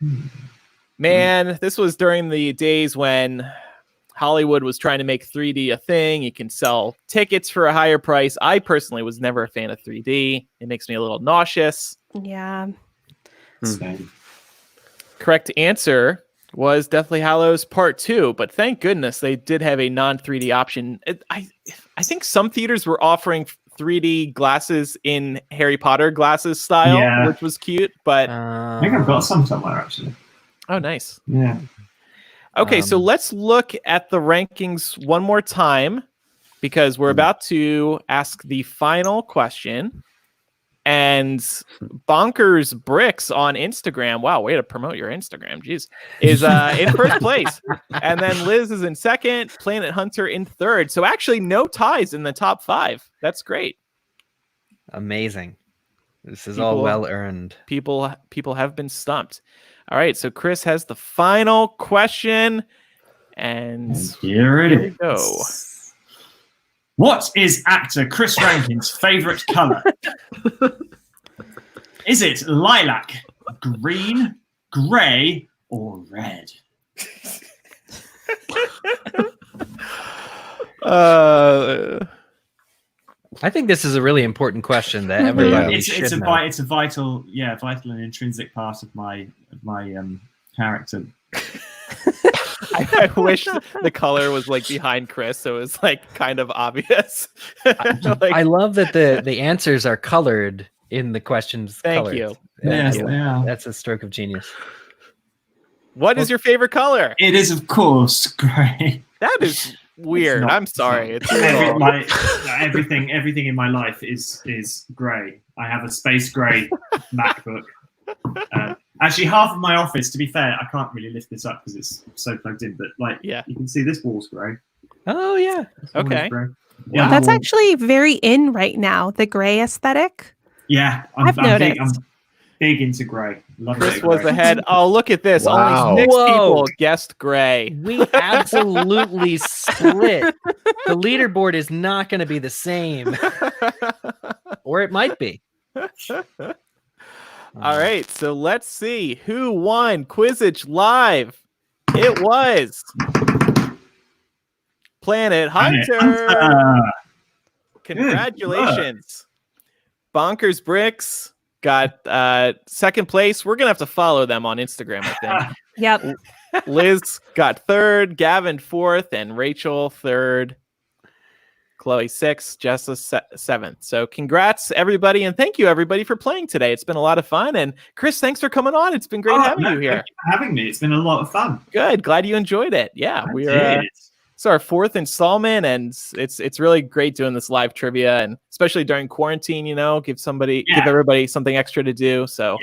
Man, this was during the days when Hollywood was trying to make 3D a thing. You can sell tickets for a higher price. I personally was never a fan of 3D. It makes me a little nauseous. Yeah. Same. Correct answer was Deathly Hallows Part 2, but thank goodness they did have a non-3D option. I think some theaters were offering 3D glasses in Harry Potter glasses style, Yeah. which was cute, but I think I've got some somewhere actually. oh, nice. Yeah. Okay, so let's look at the rankings one more time because we're about to ask the final question. And Bonkers Bricks on Instagram, wow, way to promote your Instagram, jeez, is in first place. And then Liz is in second, Planet Hunter in third. So actually no ties in the top 5. That's great. Amazing. This is all well earned. People have been stumped. All right, so Chris has the final question. And Here it here we is. go. What is actor Chris Rankin's favorite color? Is it lilac, green, gray, or red? I think this is a really important question that everybody should know. It's a vital and intrinsic part of my character. I wish the color was like behind Chris, so it was like kind of obvious. Like, I love that the answers are colored in the questions. Thank colored. you. Yes, Yeah, they are. That's a stroke of genius. what is your favorite color? It is, of course, grey. That is weird. not- I'm sorry. It's Everything in my life is grey. I have a space grey MacBook. Actually, half of my office, to be fair, I can't really lift this up because it's so plugged in. But Yeah. you can see this wall's grey. Oh yeah. This wall is Okay. grey. Wow. That's actually very in right now, the gray aesthetic. Yeah, I've noticed. I'm big into grey. Love Chris it. was ahead. Oh, look at this. Wow. Only 6 Whoa. people guessed gray. We absolutely split. The leaderboard is not going to be the same, or it might be. All right, so let's see who won Quizzitch Live. It was Planet Hunter. Congratulations. Bonkers Bricks got second place. We're going to have to follow them on Instagram, I think. Yep. Liz got third, Gavin fourth, and Rachel third. Chloe 6th, Jessa 7th. So congrats, everybody, and thank you, everybody, for playing today. It's been a lot of fun. And Chris, thanks for coming on. It's been great having you here. Thank you for having me. It's been a lot of fun. Good. Glad you enjoyed it. Yeah, Did. it's our 4th installment, and it's really great doing this live trivia, and especially during quarantine, give everybody something extra to do. So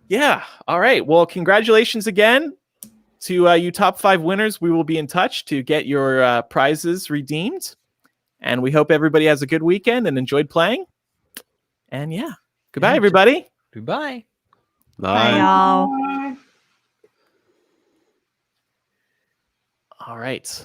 yeah. All right. Well, congratulations again to you top 5 winners. We will be in touch to get your prizes redeemed, and we hope everybody has a good weekend and enjoyed playing. And goodbye, everybody. Goodbye. Bye, y'all. All right.